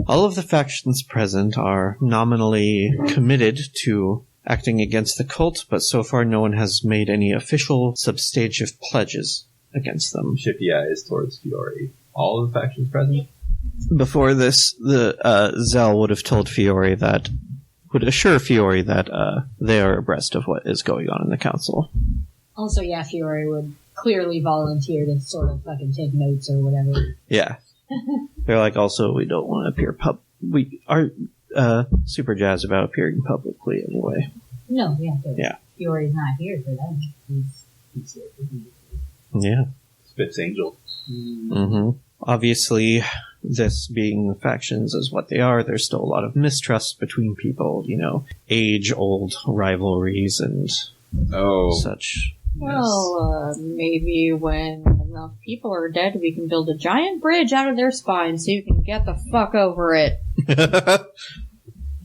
all of the factions present are nominally committed to acting against the cult, but so far no one has made any official substantive pledges against them. Shifty eyes towards Fiore. All of the factions present? Before this, the Zell would have told Fiore that, would assure Fiore that they are abreast of what is going on in the council. Also, yeah, Fiore would clearly volunteer to sort of fucking take notes or whatever. Yeah. They're like, also, we don't want to appear we are super jazzed about appearing publicly anyway. No, yeah, but Yeah. Fiore's not here for them. He's here for me. Yeah. Spitz Angel. Mm-hmm. Obviously, this being the factions is what they are, there's still a lot of mistrust between people, age-old rivalries and such. Well, maybe when enough people are dead, we can build a giant bridge out of their spine so you can get the fuck over it.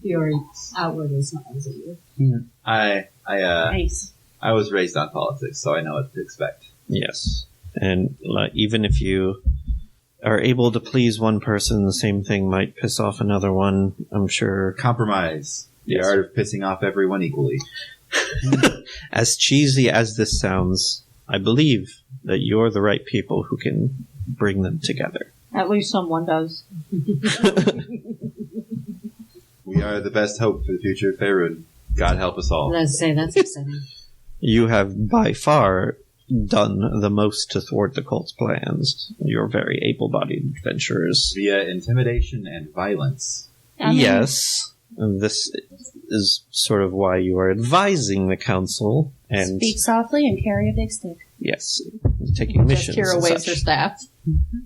Fiore outwardly smiles at you. Nice. I was raised on politics, so I know what to expect. Yes. And even if you are able to please one person, the same thing might piss off another one, I'm sure. Compromise. The Yes. art of pissing off everyone equally. As cheesy as this sounds, I believe that you're the right people who can bring them together. At least someone does. We are the best hope for the future of Faerun. God help us all. Let's say that's upsetting. You have by far done the most to thwart the cult's plans. You're very able-bodied adventurers. Via intimidation and violence. Yes. And this is sort of why you are advising the council and Speak softly and carry a big stick. yes, taking missions. Tira and waves her such. staff.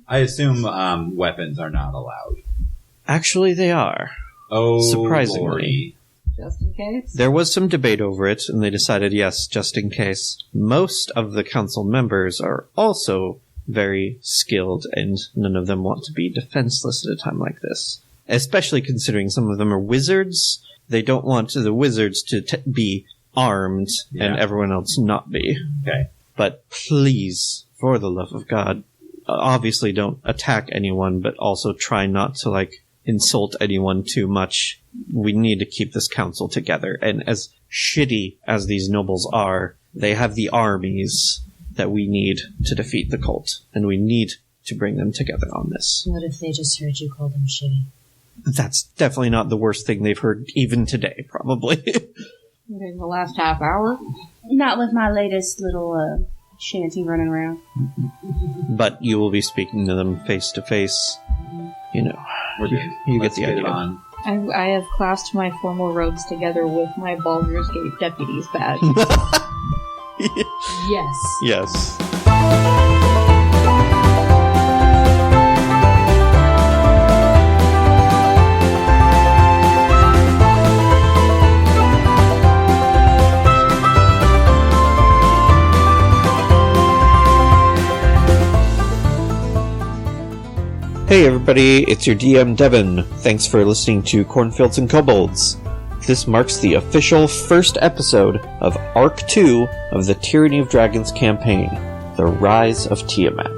I assume weapons are not allowed. Actually, they are. Oh, Surprisingly. Lordy. Just in case. There was some debate over it, and they decided yes, just in case. Most of the council members are also very skilled, and none of them want to be defenseless at a time like this. Especially considering some of them are wizards. They don't want the wizards to be armed and Yeah. everyone else not be. Okay. But please, for the love of God, obviously don't attack anyone, but also try not to, insult anyone too much. We need to keep this council together. And as shitty as these nobles are, they have the armies that we need to defeat the cult. And we need to bring them together on this. What if they just heard you call them shitty? That's definitely not the worst thing they've heard even today, probably. In the last half hour. Not with my latest little shanty running around. But you will be speaking to them face to face. We're good. You Let's get the it idea. on. I have clasped my formal robes together with my Baldur's Gate deputy's badge. Yes. Yes. Hey everybody, it's your DM Devin. Thanks for listening to Cornfields and Kobolds. This marks the official first episode of Arc 2 of the Tyranny of Dragons campaign, The Rise of Tiamat.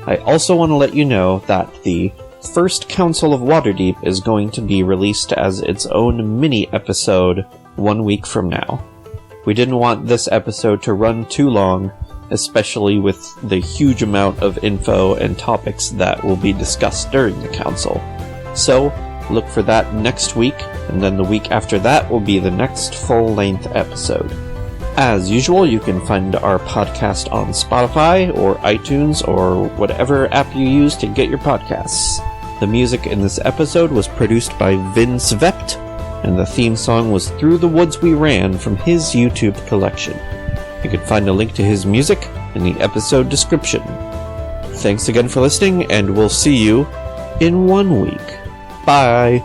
I also want to let you know that the first Council of Waterdeep is going to be released as its own mini-episode 1 week from now. We didn't want this episode to run too long, especially with the huge amount of info and topics that will be discussed during the council. So, look for that next week, and then the week after that will be the next full-length episode. As usual, you can find our podcast on Spotify or iTunes or whatever app you use to get your podcasts. The music in this episode was produced by Vince Vept, and the theme song was Through the Woods We Ran from his YouTube collection. You can find a link to his music in the episode description. Thanks again for listening, and we'll see you in 1 week. Bye!